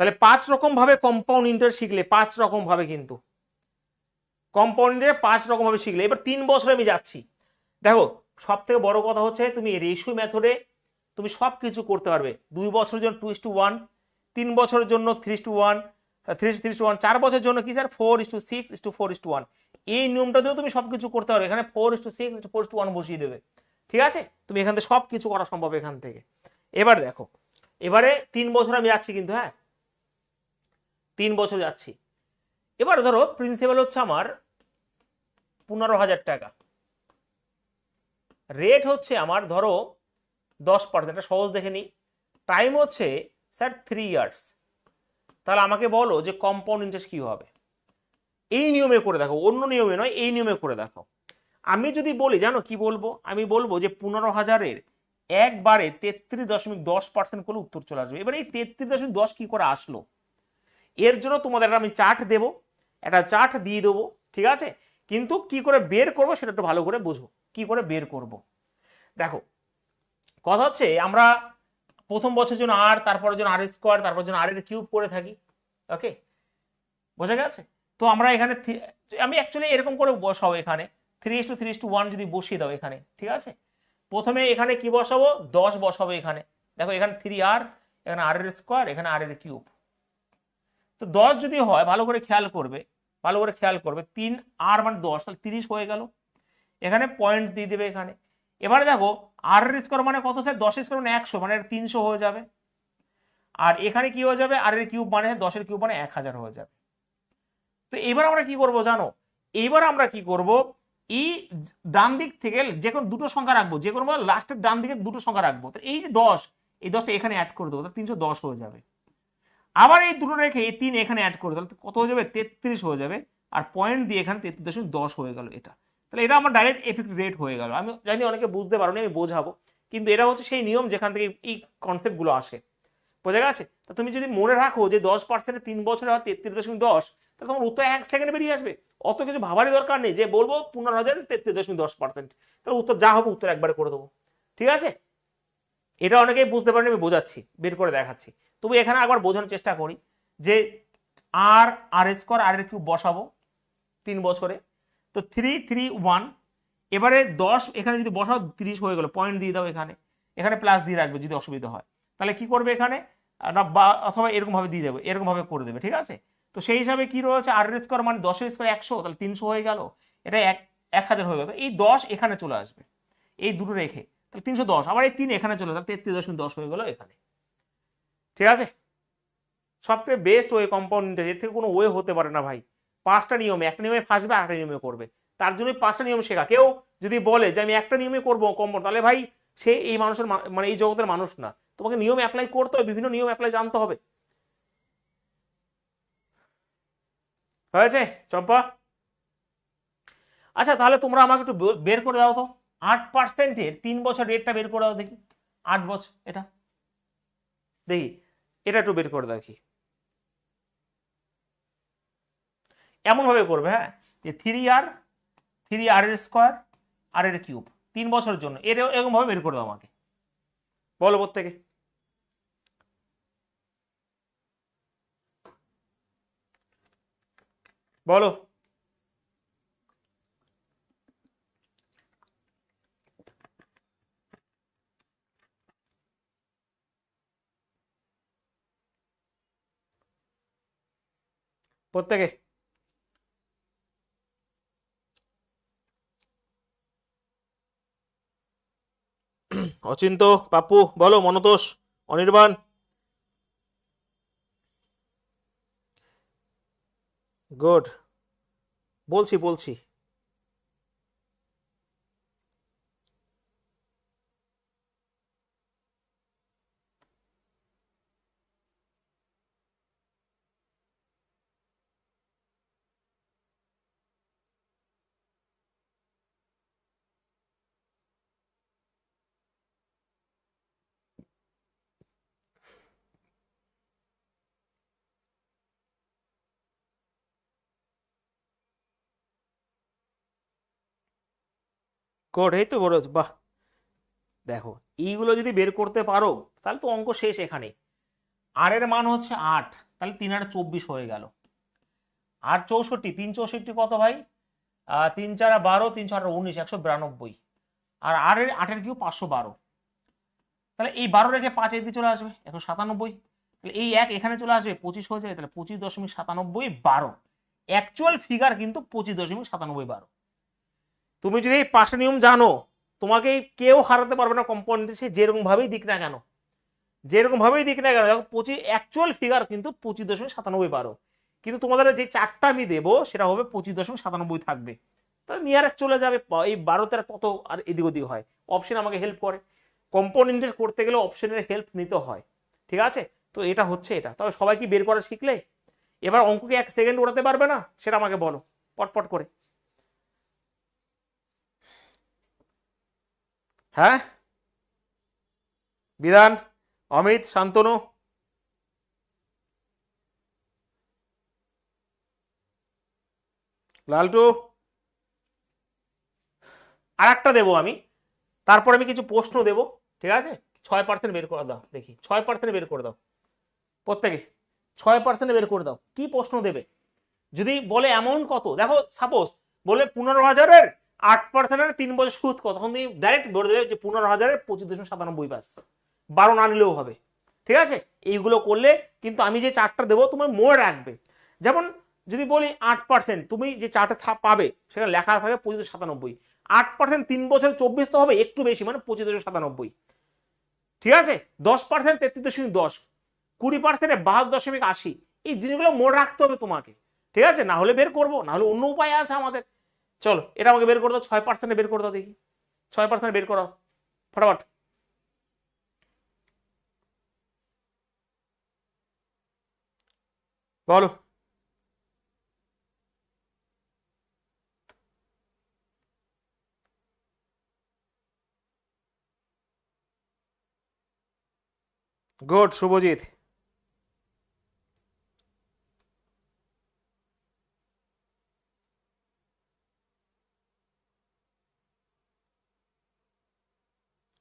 তাহলে 5 রকম ভাবে কম্পাউন্ড ইন্টারেস্ট শিখলে, 5 রকম ভাবে, কিন্তু কম্পাউন্ডে 5 রকম ভাবে শিখলে। এবার 3 বছরে আমি যাচ্ছি। দেখো সব থেকে বড় কথা হচ্ছে, তুমি রেশিও মেথডে তুমি সব কিছু করতে পারবে। 2 বছরের জন্য 2:1, 3 বছরের জন্য 3:1, 3:1, 4 বছরের জন্য কি স্যার 4:6:4:1। এই নিয়মটা দিয়েও তুমি সবকিছু করতে পারবে। এখানে 4:6:4:1 বসিয়ে দেবে, ঠিক আছে? তুমি এখান থেকে সব কিছু করা সম্ভব এখান থেকে। এবার দেখো, এবারে 3 বছর আমি যাচ্ছি কিন্তু, হ্যাঁ 3 বছর যাচ্ছি। এবার ধরো প্রিন্সিপাল হচ্ছে আমার 15,000 টাকা, রেট হচ্ছে আমার ধরো 10%, সহজ দেখে নিই। টাইম হচ্ছে স্যার 3 ইয়ার্স। তাহলে আমাকে বলো যে কম্পাউন্ড ইন্টারেস্ট কি হবে। এই নিয়মে করে দেখো, অন্য নিয়মে নয়, এই নিয়মে করে দেখো। আমি যদি বলি জানো কি বলবো, আমি বলবো যে 15,000-এর একবারে 33.10% করলে উত্তর চলে আসবে। এবার এই 33.10 কি করে আসলো, এর জন্য তোমাদের আমি চার্ট দেব, একটা চার্ট দিয়ে দেবো, ঠিক আছে? কিন্তু কি করে বের করবো সেটা একটু ভালো করে বুঝো, কি করে বের করব। দেখো কথা হচ্ছে আমরা প্রথম বছরের জন্য আর, তারপরের জন্য আর স্কোয়ার, তারপর জন্য আর এর কিউব করে থাকি, ওকে বোঝা গেছে? তো আমরা এখানে আমি অ্যাকচুয়ালি এরকম করে বসাবো, এখানে 3:3:1 যদি বসিয়ে দাও এখানে, ঠিক আছে? প্রথমে এখানে কি বসাবো, 10 বসাবো এখানে। দেখো এখানে 3r, এখানে আর এর স্কোয়ার, এখানে আর এর কিউব। তো 10 যদি হয়, ভালো করে খেয়াল করবে, ভালো করে খেয়াল করবে, 3r মানে 10, তাহলে 30 হয়ে গেল। এখানে পয়েন্ট দিয়ে দেবে এখানে। এবারে দেখো আর এর স্কোয়ার মানে কত স্যার, 10 স্কোয়ার মানে 100, মানে 300 হয়ে যাবে। আর এখানে কি হয়ে যাবে, আর এর কিউব মানে 10-এর কিউব মানে 1000 হয়ে যাবে। তো এবার আমরা কি করব জানো, এইবার আমরা কি করব, এই ডান দিক থেকে যে কোনো দুটো সংখ্যা রাখবো, যে কোনো লাস্টের ডান দিকে দুটো সংখ্যা রাখবো। তো এই যে 10, এই 10টা এখানে অ্যাড করে দেবো, তাহলে 310 হয়ে যাবে। আবার এই দুটো রেখে এই 3 এখানে অ্যাড করে তাহলে কত হয়ে যাবে, 33 হয়ে যাবে। আর পয়েন্ট দিয়ে এখানে 33.10 হয়ে গেল এটা। তাহলে এটা আমার ডাইরেক্ট এফেক্টিভ রেট হয়ে গেল। আমি জানি অনেকে বুঝতে পারোনি, আমি বোঝাবো, কিন্তু এটা হচ্ছে সেই নিয়ম যেখান থেকে এই কনসেপ্টগুলো আসে, বোঝা গেছে? তা তুমি যদি মনে রাখো যে 10% 3 বছরে হয় 33.10, তাহলে তোমার উত্তর 1 সেকেন্ডে বেরিয়ে আসবে। অত কিছু ভাবারই দরকার নেই যে বলবো 15,000 33.10%, তাহলে উত্তর যা হবে উত্তর একবারে করে দেবো, ঠিক আছে? এটা অনেকেই বুঝতে পারেনি, আমি বোঝাচ্ছি, বের করে দেখাচ্ছি। তবু এখানে একবার বোঝানোর চেষ্টা করি যে আর স্কোয়ার আর এর কিউব বসাবো 3 বছরে, তো 3:3:1। এবারে 10 এখানে যদি বসাও 30 হয়ে গেল, পয়েন্ট দিয়ে দাও এখানে, এখানে প্লাস দিয়ে রাখবে যদি অসুবিধা হয়। তাহলে কি করবে এখানে না, বা অথবা এরকম ভাবে দিয়ে দেবে, এরকম ভাবে করে দেবে, ঠিক আছে? তো সেই হিসাবে কি রয়েছে, আর এর স্কোয়ার মানে 10 এর স্কোয়ার 100, তাহলে 300 হয়ে গেল, এটা 1000 হয়ে গেল। এই 10 এখানে চলে আসবে, এই দুটো রেখে, তাহলে 310। আবার এই 3 এখানে চলে, তাহলে 33.10 হয়ে গেল এখানে, ঠিক আছে? সবথেকে বেস্ট ওয়ে কম্পাউন্ড ইন্টারেস্ট, এর থেকে কোনো ওয়ে হতে পারে না ভাই। 5টা নিয়মে, একটা নিয়মে ফাঁসবে, আরেকটা নিয়মে করবে। তার জন্য 5টা নিয়ম শেখা। কেউ যদি বলে যে আমি একটা নিয়মে করবো কম্পাউন্ড, তাহলে ভাই সে এই মানুষের মানে এই জগতের মানুষ না। তোমাকে নিয়ম অ্যাপ্লাই করতে হবে, বিভিন্ন নিয়ম অ্যাপ্লাই জানতে হবে। হয়েছে চম্পা? আচ্ছা তাহলে তোমরা আমাকে একটু বের করে দাও তো, 8%-এর 3 বছর রেটটা বের করে দাও দেখি। 8 বছর এটা দেখি, এটা একটু বের করে দাও কি। এমন ভাবে করবে, হ্যাঁ, যে 3r এর স্কোয়ার আর এর কিউব 3 বছরের জন্য, এরকম ভাবে বের করে দাও আমাকে। বলো প্রত্যেকে, বলো। প্রত্যেকে অচিন্ত, পাপ্পু বলো, মনতোষ, অনির্বাণ, গুড, বলছি বলছি। গুড, এই তো বলো, বাহ। দেখো এইগুলো যদি বের করতে পারো তাহলে তো অঙ্ক শেষ এখানে। আর এর মান হচ্ছে 8, তাহলে 3 আর 24 হয়ে গেল। 8 64, 3 64 কত ভাই, 3 4 12, 3 6 19, 192। আর আর এর 8-এর কিউব 512। তাহলে এই 12 রেখে 5 এদিকে চলে আসবে 197, তাহলে এই 1 এখানে চলে আসবে 25 হয়ে যাবে, তাহলে 25.9712 অ্যাকচুয়াল ফিগার কিন্তু 25.9712। তুমি যদি এই 5টা নিয়ম জানো, তোমাকে কেউ হারাতে পারবে না কম্পাউন্ডে, সে যেরকম ভাবেই দিক না কেন, যেরকম ভাবেই দিক না কেন। দেখো 25 অ্যাকচুয়াল ফিগার কিন্তু 25.9712, কিন্তু তোমাদের যে 4টা আমি দেবো সেটা হবে 25.97 থাকবে। তাহলে নিয়ারেস্ট চলে যাবে। এই 12তে কত আর এদিক ওদিক হয়, অপশন আমাকে হেল্প করে। কম্পাউন্ড ইন্টারেস্ট করতে গেলে অপশনের হেল্প নিতে হয়, ঠিক আছে? তো এটা হচ্ছে এটা। তবে সবাই কি বের করা শিখলে? এবার অঙ্ককে 1 সেকেন্ড ওড়াতে পারবে না, সেটা আমাকে বলো পটপট করে। হ্যাঁ, বিধান, অমিত, শান্তনু, লালটু। আর একটা দেবো আমি, তারপর আমি কিছু প্রশ্ন দেবো, ঠিক আছে? 6% বের করে দাও দেখি, 6% বের করে দাও প্রত্যেকে, 6% বের করে দাও। কি প্রশ্ন দেবে? যদি বলে অ্যামাউন্ট কত, দেখো সাপোজ বলে 15,000-এর 8%-এর 3 বছর সুদ কত, তখন তুমি ডাইরেক্ট বলে দেবে যে 15,000-এর 25.97 ব্যাস, 12 না নিলেও হবে, ঠিক আছে? এইগুলো করলে কিন্তু আমি যে চার্টটা দেবো তুমি মনে রাখবে। যেমন যদি বলি 8%, তুমি যে চার্টে পাবে সেখানে লেখা থাকবে 25.97, 8% 3 বছর 24 তো হবে, একটু বেশি, মানে 25.97, ঠিক আছে? 10% 33.10, 20% 72.80, এই জিনিসগুলো মনে রাখতে হবে তোমাকে, ঠিক আছে? না হলে বের করবো, না হলে অন্য উপায় আছে আমাদের। চলো এটা আমাকে বের করে দাও, 6% বের করে দাও দেখি, 6% বের করো ফটাফট। বলো। গুড শুভজিৎ।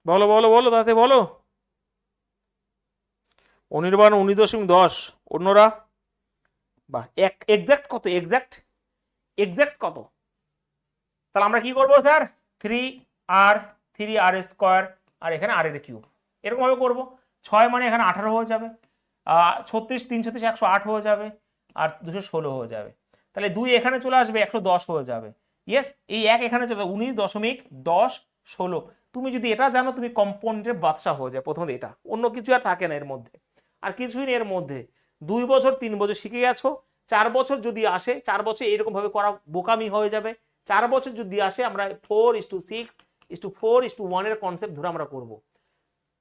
বলো বলো বলো তাতে বলো। অনির্বাণ 19.10, অন্যরা? বাহ, এক্সাক্ট কত? এক্সাক্ট এক্সাক্ট কত? তাহলে আমরা কি করবো স্যার? 3r, 3r স্কোয়ার, আর এখানে r এর কিউব, এরকম ভাবে করবো। 6 মানে এখানে 18 হয়ে যাবে, 36 3 36 108 হয়ে যাবে, আর 216 হয়ে যাবে। তাহলে 2 এখানে চলে আসবে, 110 হয়ে যাবে। ইয়েস, এই 1 এখানে চলে 19.1016। তুমি যদি এটা জানো তুমি কম্পাউন্ডের বাদশা হয়ে যায় প্রথমে, এটা অন্য কিছু আর থাকে না এর মধ্যে, আর কিছুই নেই এর মধ্যে। 2 বছর 3 বছর শিখে গেছো, 4 বছর যদি আসে, 4 বছর এরকম ভাবে করা বোকামি হয়ে যাবে। 4 বছর যদি আসে আমরা 4:6:4:1 এর কনসেপ্ট ধরে আমরা করব।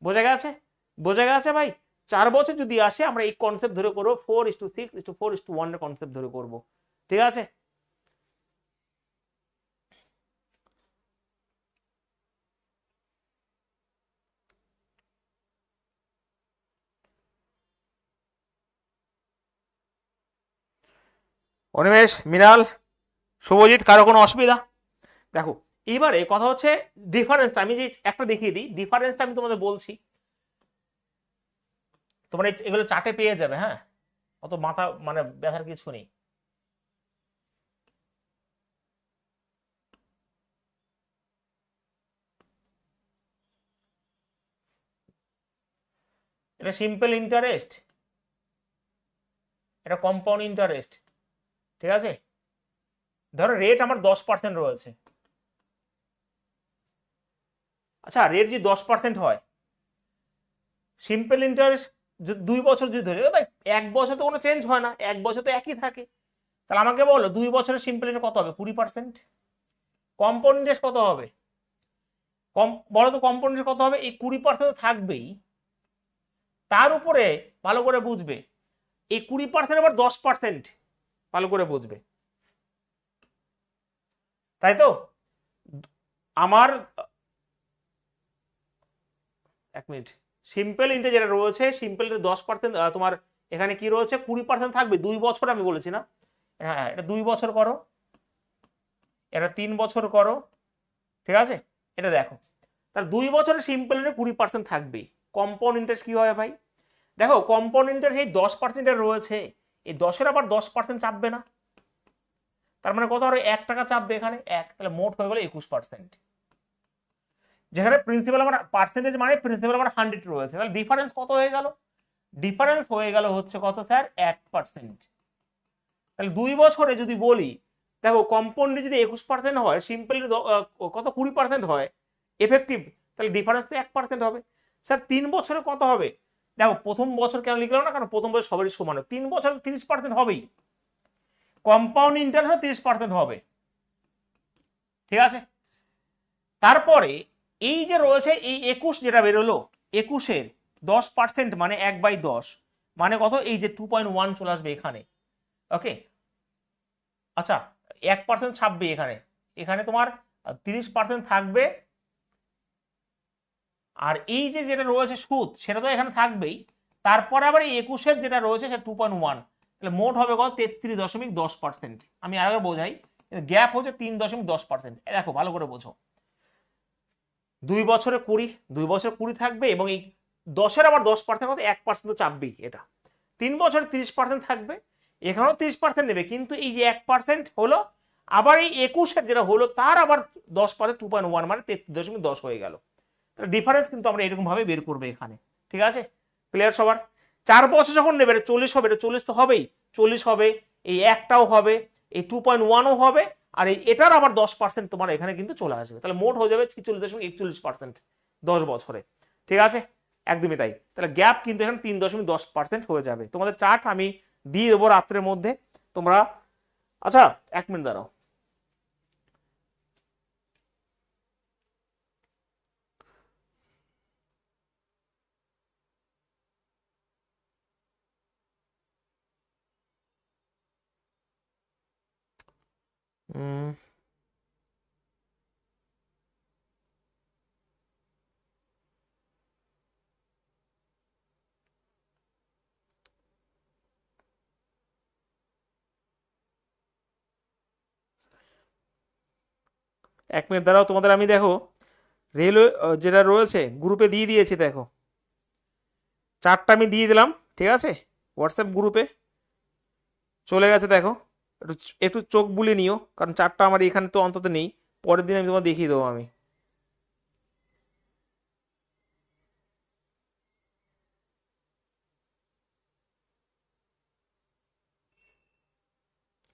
বোঝা গেছে? বোঝা গেছে ভাই? 4 বছর যদি আসে আমরা এই কনসেপ্ট ধরে করবো, 4:6:4:1 এর কনসেপ্ট ধরে করব, ঠিক আছে? অনিমেষ, মৃণাল, শুভজিৎ, কারো কোনো অসুবিধা? দেখো এবারে কথা হচ্ছে ডিফারেন্সটা আমি যে একটা দেখিয়ে দিই, ডিফারেন্সটা আমি তোমাদের বলছি, তোমরা এগুলো চার্টে পেয়ে যাবে, হ্যাঁ? অত মাথা মানে ব্যথার কিছু নেই। এটা সিম্পল ইন্টারেস্ট, এটা কম্পাউন্ড ইন্টারেস্ট, ঠিক আছে? ধরো রেট আমার 10% রয়েছে, আচ্ছা রেট যদি 10% হয়, সিম্পল ইন্টারেস্ট 2 বছর যদি ধরে, ভাই 1 বছর তো কোনো চেঞ্জ হয় না, 1 বছর তো একই থাকে। তাহলে আমাকে বলো 2 বছরের সিম্পল ইন্টারেস্ট কত হবে? 20%। কম্পাউন্ড ইন্টারেস্ট কত হবে? বলো তো কম্পাউন্ড ইন্টারেস্ট কত হবে? এই 20% থাকবেই, তার উপরে ভালো করে বুঝবে এই 20% আবার 10%, ভালো করে বুঝবে, তাই তো? আমার 1 মিনিট, সিম্পল ইন্টারেস্ট যেটা রয়েছে, সিম্পল 10%, তোমার এখানে কি রয়েছে? 20% থাকবে 2 বছর, আমি বলেছি না? হ্যাঁ, এটা 2 বছর করো, এটা 3 বছর করো, ঠিক আছে? এটা দেখো, তাহলে 2 বছরের সিম্পল ইন্টারেস্ট 20% থাকবেই। কম্পাউন্ড ইন্টারেস্ট কি হয় ভাই? দেখো কম্পাউন্ড ইন্টারেস্ট এই 10% রয়েছে, এই 10-এর আবার 10% চাপবে না, তার মানে কত? আরো 1 টাকা চাপবে এখানে 1, তাহলে মোট হয়ে গেল 21%। যেখানে প্রিন্সিপাল আমার পার্সেন্টেজ মানে প্রিন্সিপাল আমার 100 রয়েছে, তাহলে ডিফারেন্স কত হয়ে গেল? ডিফারেন্স হয়ে গেল হচ্ছে কত স্যার? 1%। তাহলে 2 বছরে যদি বলি, দেখো কম্পাউন্ডে যদি 21% হয়, সিম্পলি কত 20% হয় এফেক্টিভ, তাহলে ডিফারেন্স তো 1% হবে। স্যার 3 বছরে কত হবে? দেখো প্রথম বছর কেন লিখলাম না, কারণ প্রথম বছর সবারই সমান, 3 বছরে 30% হবেই, কম্পাউন্ড ইন্টারেস্টও 30% হবে, ঠিক আছে। তারপরে এই যে রয়েছে এই 21 যেটা বেরোলো, 21-এর 10% মানে 1/10, মানে কত? এই যে 2.1 চলে আসবে এখানে, ওকে। আচ্ছা 1% ছাপবে এখানে, এখানে তোমার 30% থাকবে, আর এই যে যেটা রয়েছে সুদ সেটা তো এখানে থাকবেই, তারপরে আবার এই 21-এর যেটা রয়েছে সেটা 2.1, তাহলে মোট হবে কত? 33.10%। আমি আগে বোঝাই, গ্যাপ হচ্ছে 3.10%। দেখো ভালো করে বোঝো, 2 বছরে 20, 2 বছরে 20 থাকবে, এবং এই 10-এর আবার 10% কত? 1% তো চাপবেই এটা। 3 বছরে 30% থাকবে, এখানেও 30% নেবে, কিন্তু এই যে 1% হলো, আবার এই 21-এর যেটা হলো তার আবার 10%, 2.1 মানে 33.10 হয়ে গেল। তাহলে ডিফারেন্স কিন্তু আমরা এরকম ভাবে বের করবো এখানে, ঠিক আছে? ক্লিয়ার সবার? 4 বছর যখন নেবে 40 হবে, 40 তো হবেই, 40 হবে, এই একটাও হবে, এই 2.1ও হবে, আর এই এটার আবার 10% তোমার এখানে কিন্তু চলে আসবে, তাহলে মোট হয়ে যাবে 46.41% 10 বছরে, ঠিক আছে? একদমই তাই। তাহলে গ্যাপ কিন্তু এখানে 3.10% হয়ে যাবে। তোমাদের চার্ট আমি দিয়ে দেবো রাত্রের মধ্যে, তোমরা, আচ্ছা 1 মিনিট দাঁড়াও। উম, 1 মিনিট দাঁড়াও, তোমাদের আমি দেখো রেলওয়ে যেটা রয়েছে গ্রুপে দিয়ে দিয়েছি, দেখো চারটা আমি দিয়ে দিলাম, ঠিক আছে? হোয়াটসঅ্যাপ গ্রুপে চলে গেছে, দেখো একটু একটু চোখ বুলে নিও, কারণ চারটা আমার এখানে তো অন্তত নেই, পরের দিন আমি তোমার দেখিয়ে দেবো আমি।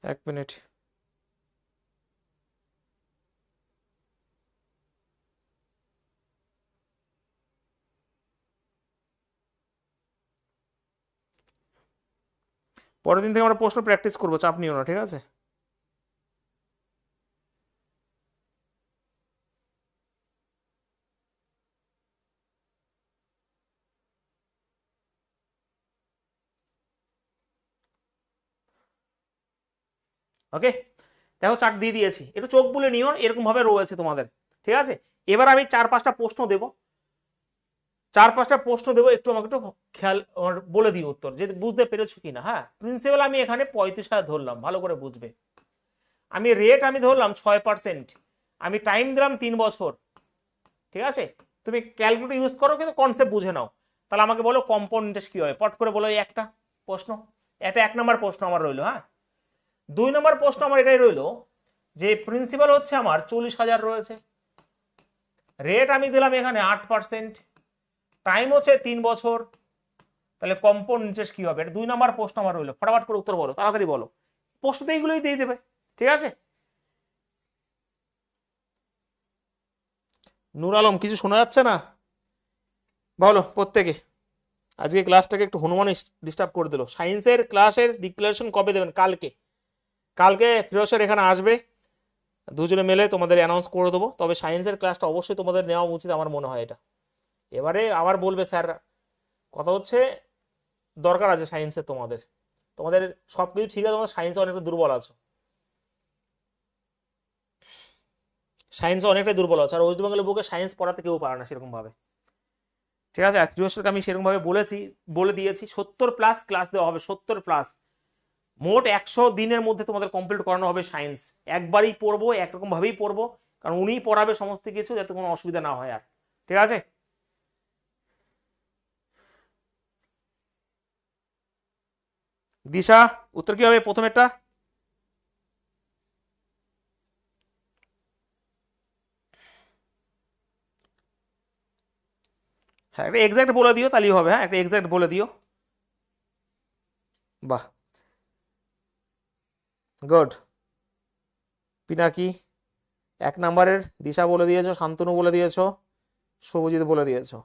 এক মিনিট। পরের দিন থেকে আমরা প্রশ্ন প্র্যাকটিস করবো, চাপ নিও না, ঠিক আছে? ওকে, দেখো চার্ট দিয়ে দিয়েছি, একটু চোখ বুলে নিও, এরকম ভাবে রয়েছে তোমাদের, ঠিক আছে? এবার আমি 4-5টা প্রশ্ন দেবো, 4-5টা প্রশ্ন দেবো, একটু আমাকে একটু খেয়াল বলে দিই উত্তর, যে বুঝতে পেরেছো কিনা। হ্যাঁ, প্রিন্সিপাল আমি এখানে 35,000 ধরলাম, ভালো করে বুঝবে। আমি রেট আমি ধরলাম 6%, আমি টাইম দিলাম 3 বছর, ঠিক আছে? তুমি ক্যালকুলেটর ইউজ করো, কিন্তু কনসেপ্ট বুঝে নাও। তাহলে আমাকে বলো কম্পাউন্ড ইন্টারেস্ট কি হয়, পট করে বলো। এই একটা প্রশ্ন, এটা 1 নম্বর প্রশ্ন আমার রইলো। হ্যাঁ, 2 নম্বর প্রশ্ন আমার এটাই রইলো, যে প্রিন্সিপাল হচ্ছে আমার 40,000 রয়েছে, রেট আমি দিলাম এখানে 8%, টাইম হচ্ছে 3 বছর, তাহলে কম্পাউন্ড ইন্টারেস্ট কি হবে? এটা 2 নম্বর প্রশ্ন আমার রইলো। ফটাফট করে উত্তর বলো, তাড়াতাড়ি বলো, প্রশ্ন তো এইগুলোই দিয়ে দেবে, ঠিক আছে? নূর আলম, কিছু শোনা যাচ্ছে না? বলো প্রত্যেকে। আজকে ক্লাসটাকে একটু হনুমান ডিস্টার্ব করে দিল। সায়েন্সের ক্লাসের ডিক্লারেশন কবে দেবেন? কালকে। কালকে ফিরোজ স্যার এখানে আসবে, দুজনে মিলে তোমাদের অ্যানাউন্স করে দেবো। তবে সায়েন্সের ক্লাসটা অবশ্যই তোমাদের নেওয়া উচিত, আমার মনে হয় এটা। এবারে আবার বলবে স্যার, কথা হচ্ছে দরকার আছে সায়েন্সের, তোমাদের তোমাদের সব কিছু ঠিক আছে, তোমাদের সায়েন্সে অনেকটা দুর্বল আছো, সায়েন্সে অনেকটাই দুর্বল আছে, আর ওয়েস্ট বেঙ্গলের বুকে সায়েন্স পড়াতে কেউ পারে না সেরকম ভাবে, ঠিক আছে? আর ফিরোজ স্যারকে আমি সেরকম ভাবে বলেছি, বলে দিয়েছি 70+ ক্লাস দেওয়া হবে, 70+, মোট 100 দিনের মধ্যে তোমাদের কমপ্লিট করানো হবে সায়েন্স। একবারই পড়বো, একরকম ভাবেই পড়বো, কারণ উনিই পড়াবে সমস্ত কিছু, যাতে কোনো অসুবিধা না হয় আর, ঠিক আছে? দিশা, উত্তর কি হবে প্রথমেরটা? হ্যাঁ একটা এক্সাক্ট বলে দিও তাহলেই হবে, হ্যাঁ একটা এক্সাক্ট বলে দিও। বাহ, গুড। পিনাকি 1 নম্বরের, দিশা বলে দিয়েছো, শান্তনু বলে দিয়েছো, শুভজিৎ বলে দিয়েছো।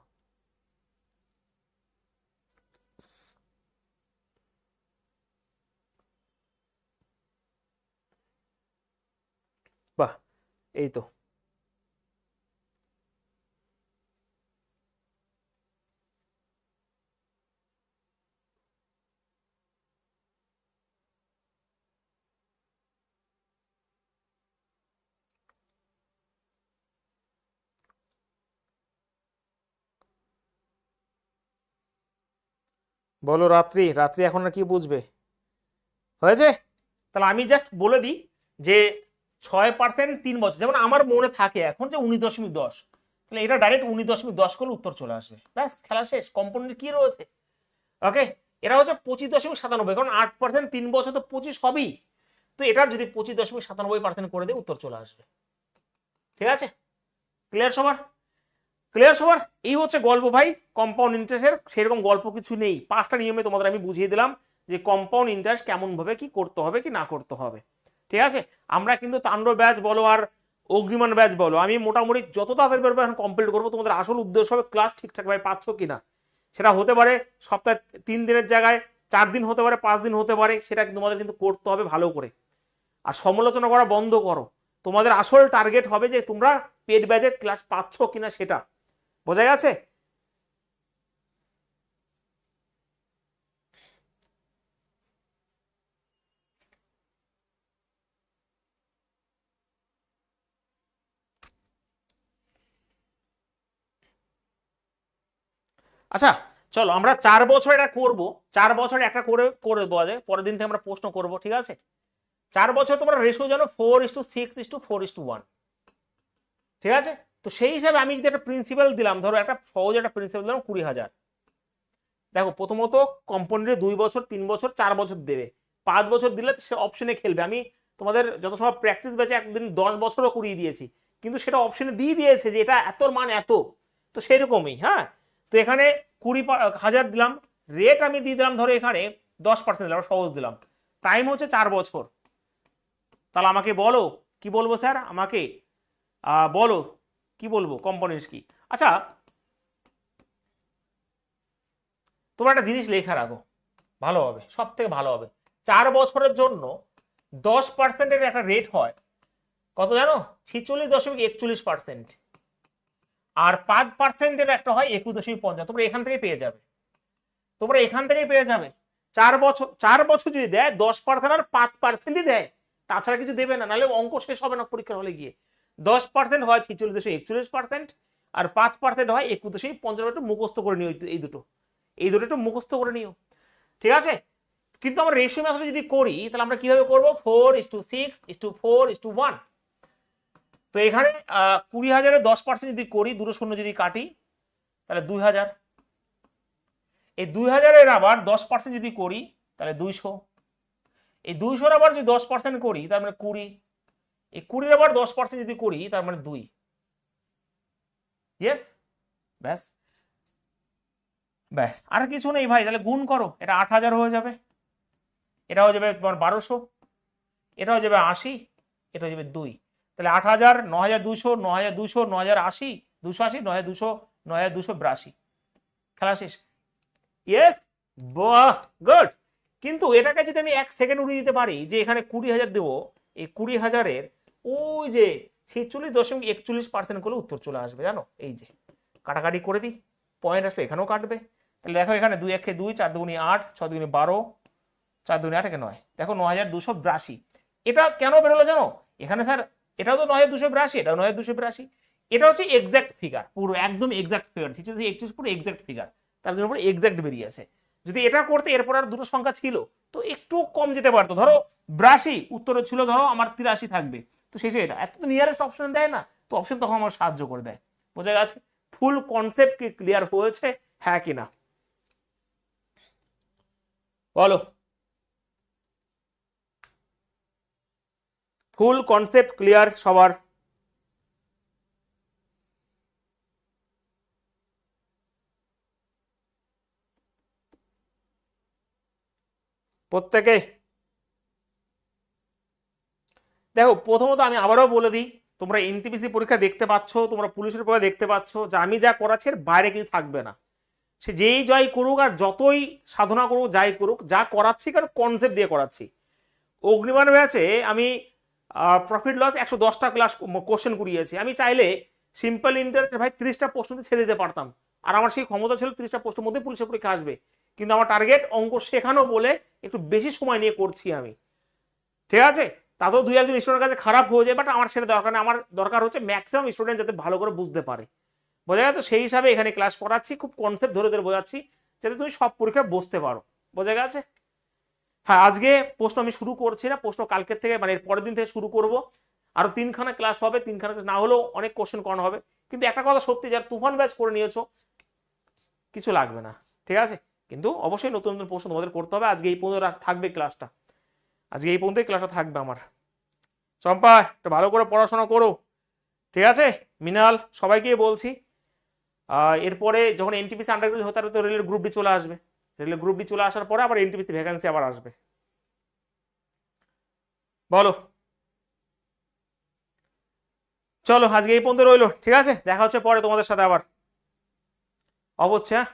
বাহ, এই তো। বলো রাত্রি, রাত্রি এখন আর কি বুঝবে? হয়েছে? তাহলে আমি জাস্ট বলে দিই যে 6% 3 বছর, যেমন আমার মনে থাকে এখন যে 19.10, তাহলে এটা ডাইরেক্ট 19.10 করলে উত্তর চলে আসবে, ব্যাস খেলা শেষ। কম্পোনেন্ট কি রয়েছে? ওকে, এটা হচ্ছে 25.97, কারণ 8% 3 বছর তো 25 হবেই, তো এটার যদি 25.97% করে দিয়ে উত্তর চলে আসবে। ঠিক আছে, ক্লিয়ার সবার? ক্লিয়ার সবার? এই হচ্ছে গল্প ভাই কম্পাউন্ড ইন্টারেস্টের। সেরকম গল্প কিছু নেই, 5টা নিয়মে তোমাদের আমি বুঝিয়ে দিলাম যে কম্পাউন্ড ইন্টারেস্ট কেমন ভাবে কি করতে হবে কি না করতে হবে। ঠিক আছে, আমরা কিন্তু তাণ্ডব ব্যাচ বলো আর অগ্রিমান ব্যাচ বলো, আমি মোটামুটি যত তাড়াতাড়ি পারবো এখন কমপ্লিট করবো। তোমাদের আসল উদ্দেশ্য হবে ক্লাস ঠিকঠাক ভাবে পাচ্ছ কিনা। সেটা হতে পারে সপ্তাহে 3 দিনের জায়গায় 4 দিন হতে পারে, 5 দিন হতে পারে, সেটা তোমাদের কিন্তু করতে হবে ভালো করে। আর সমালোচনা করা বন্ধ করো। তোমাদের আসল টার্গেট হবে যে তোমরা পেড ব্যাচের ক্লাস পাচ্ছ কিনা সেটা। বোঝা গেছে? আচ্ছা, চলো আমরা 4 বছর এটা করব। 4 বছর একটা করে করে দেওয়া যায়, পরের দিন থেকে আমরা প্রশ্ন করব, ঠিক আছে? 4 বছর তোমরা রেশিও জানো 4:6:4:1, ঠিক আছে? তো সেই হিসাবে আমি যদি একটা প্রিন্সিপাল দিলাম, ধরো একটা সহজ একটা প্রিন্সিপাল দিলাম 20,000। দেখো প্রথমত কম্পাউন্ডে 2 বছর 3 বছর 4 বছর দেবে, 5 বছর দিলে সে অপশনে খেলবে। আমি তোমাদের যত সময় প্র্যাকটিস ব্যাচে একদিন 10 বছরও করিয়ে দিয়েছি, কিন্তু সেটা অপশনে দিয়ে দিয়েছে যে এটা এতর মান এত। তো সেরকমই, হ্যাঁ। তো এখানে 20,000 দিলাম, রেট আমি দিয়ে দিলাম ধরো এখানে 10% দিলাম, সহজ দিলাম। টাইম হচ্ছে 4 বছর। তাহলে আমাকে বলো কি বলবো স্যার, আমাকে বলো কি বলবো কম্পোনেন্টস কি। আচ্ছা, তোমরা একটা জিনিস লেখা রাখো, ভালো হবে, সব থেকে ভালো হবে। 4 বছরের জন্য 10%-এর একটা রেট হয় কত জানো? 46.41%। আর 5%-এর একটা হয় 21.50। তোমরা এখান থেকে পেয়ে যাবে, তোমরা এখান থেকেই পেয়ে যাবে। 4 বছর, 4 বছর যদি দেয় 10% আর 5%ই দেয়, তাছাড়া কিছু দেবে না, নাহলে অঙ্ক শেষ হবে না পরীক্ষার হলে গিয়ে। 10% হয় 46.41%, আর 5% হয় 21.50। একটু মুখস্থ করে নিও এই দুটো, এই দুটো একটু মুখস্থ করে নিও, ঠিক আছে? কিন্তু আমরা রেশিও মেথড যদি করি তাহলে আমরা কিভাবে করবো? 4:6:4:1। তো এখানে 20,000-এ 10% যদি করি, দুটো শূন্য যদি কাটি, তাহলে 2,000। এই 2,000-এর আবার 10% যদি করি তাহলে 200। এই 200-র আবার যদি 10% করি তার মানে 20। এই 20-র আবার 10% যদি করি তার মানে 2। ইয়েস, ব্যাস ব্যাস, আর কিছু নেই ভাই। তাহলে গুণ করো, এটা 8,000 হয়ে যাবে, এটা হয়ে যাবে তোমার 1200, এটা হয়ে যাবে 80, এটা হয়ে যাবে 2। তাহলে 8,000, 9,200, 9,200, 9,080, 280, 9,200, 9,282। খেলা শেষ। ইয়েস, বাহ, গুড। কিন্তু এটাকে যদি আমি 1 সেকেন্ড উড়িয়ে দিতে পারি যে এখানে 20,000 দেবো, এই 20,000-এর ওই যে 46.41% করলে উত্তর চলে আসবে, জানো? এই যে কাটাকাটি করে দিই, পয়েন্ট আসলে এখানেও কাটবে। তাহলে দেখো এখানে 2 1 2, 4 2 8, 6 2 12, 4 2 8 একে 9, দেখো 9,282। এটা কেন বেরোলো জানো? এখানে স্যার এটাও তো 9,282, এটাও 9,282। এটা হচ্ছে এক্সাক্ট ফিগার, পুরো একদম এক্সাক্ট ফিগার, 31 পুরো এক্সাক্ট ফিগার, তার জন্য পুরো এক্সাক্ট বেরিয়েছে। যদি এটা করতে এরপর আর দুটো সংখ্যা ছিল তো একটু কম যেতে পারতো, ধরো 82 উত্তরে ছিল, ধরো আমার 83 থাকবে, তো শেষে এটা এত তো নিয়ারেস্ট অপশন দেয় না, তো অপশন তখন আমার সাহায্য করে দেয়। বোঝা গেছে? ফুল কনসেপ্ট কি ক্লিয়ার হয়েছে, হ্যাঁ কি না বলো? ফুল কনসেপ্ট ক্লিয়ার সবার? প্রত্যেকে দেখো, প্রথমত আমি আবারও বলে দিই, তোমরা এনটিপিসি পরীক্ষা দেখতে পাচ্ছ, তোমরা পুলিশের পরীক্ষা দেখতে পাচ্ছ যে আমি যা করাচ্ছি এর বাইরে কিছু থাকবে না। সে যেই জয় করুক আর যতই সাধনা করুক, যাই করুক, যা করাচ্ছি কারণ কনসেপ্ট দিয়ে করাচ্ছি। অগ্নিবাণ ব্যাচে আমি প্রফিট লস 110টা ক্লাস কোশ্চেন করিয়েছি। আমি চাইলে সিম্পল ইন্টারেস্ট ভাই 30টা প্রশ্নতে ছেড়ে দিতে পারতাম, আর আমার সেই ক্ষমতা ছিল 30টা প্রশ্নের মধ্যে পুলিশের পরীক্ষা আসবে, কিন্তু আমার টার্গেট অঙ্ক শেখানো বলে একটু বেশি সময় নিয়ে করছি আমি। ঠিক আছে, তাতেও দুই একজন স্টুডেন্টের কাছে খারাপ হয়ে যায়, বাট আমার সেটা দরকার নেই। আমার দরকার হচ্ছে ম্যাক্সিমাম স্টুডেন্ট যাতে ভালো করে বুঝতে পারে, বোঝা গেছে? তো সেই হিসাবে এখানে ক্লাস করাচ্ছি, খুব কনসেপ্ট ধরে ধরে বোঝাচ্ছি যাতে তুমি সব পরীক্ষায় বসতে পারো, বোঝা গেছে? হ্যাঁ, আজকে প্রশ্ন আমি শুরু করছি না, প্রশ্ন কালকের থেকে মানে এর পরের দিন থেকে শুরু করব। আরো 3খানা ক্লাস হবে, 3খানা ক্লাস না হলেও অনেক কোশ্চেন করানো হবে। কিন্তু একটা কথা সত্যি, যারা তুফান ব্যাচ করে নিয়েছো কিছু লাগবে না, ঠিক আছে? কিন্তু অবশ্যই নতুন নতুন প্রশ্ন তোমাদের করতে হবে। আজকে এই পর্যন্ত থাকবে ক্লাসটা, আজকে এই পর্যন্তই ক্লাসটা থাকবে আমার। চম্পা, একটু ভালো করে পড়াশোনা করো, ঠিক আছে? মিনাল, সবাইকে বলছি, এরপরে যখন এনটিপিসি আন্ডারগ্রাজুয়েট হতে হবে তো রেলের গ্রুপ ডি চলে আসবে। রেলের গ্রুপ ডি চলে আসার পরে আবার এনটিপিসি ভ্যাকেন্সি আবার আসবে। বলো, চলো আজকে এই পর্যন্ত রইলো, ঠিক আছে? দেখা হচ্ছে পরে তোমাদের সাথে আবার। অবশ্যই, হ্যাঁ।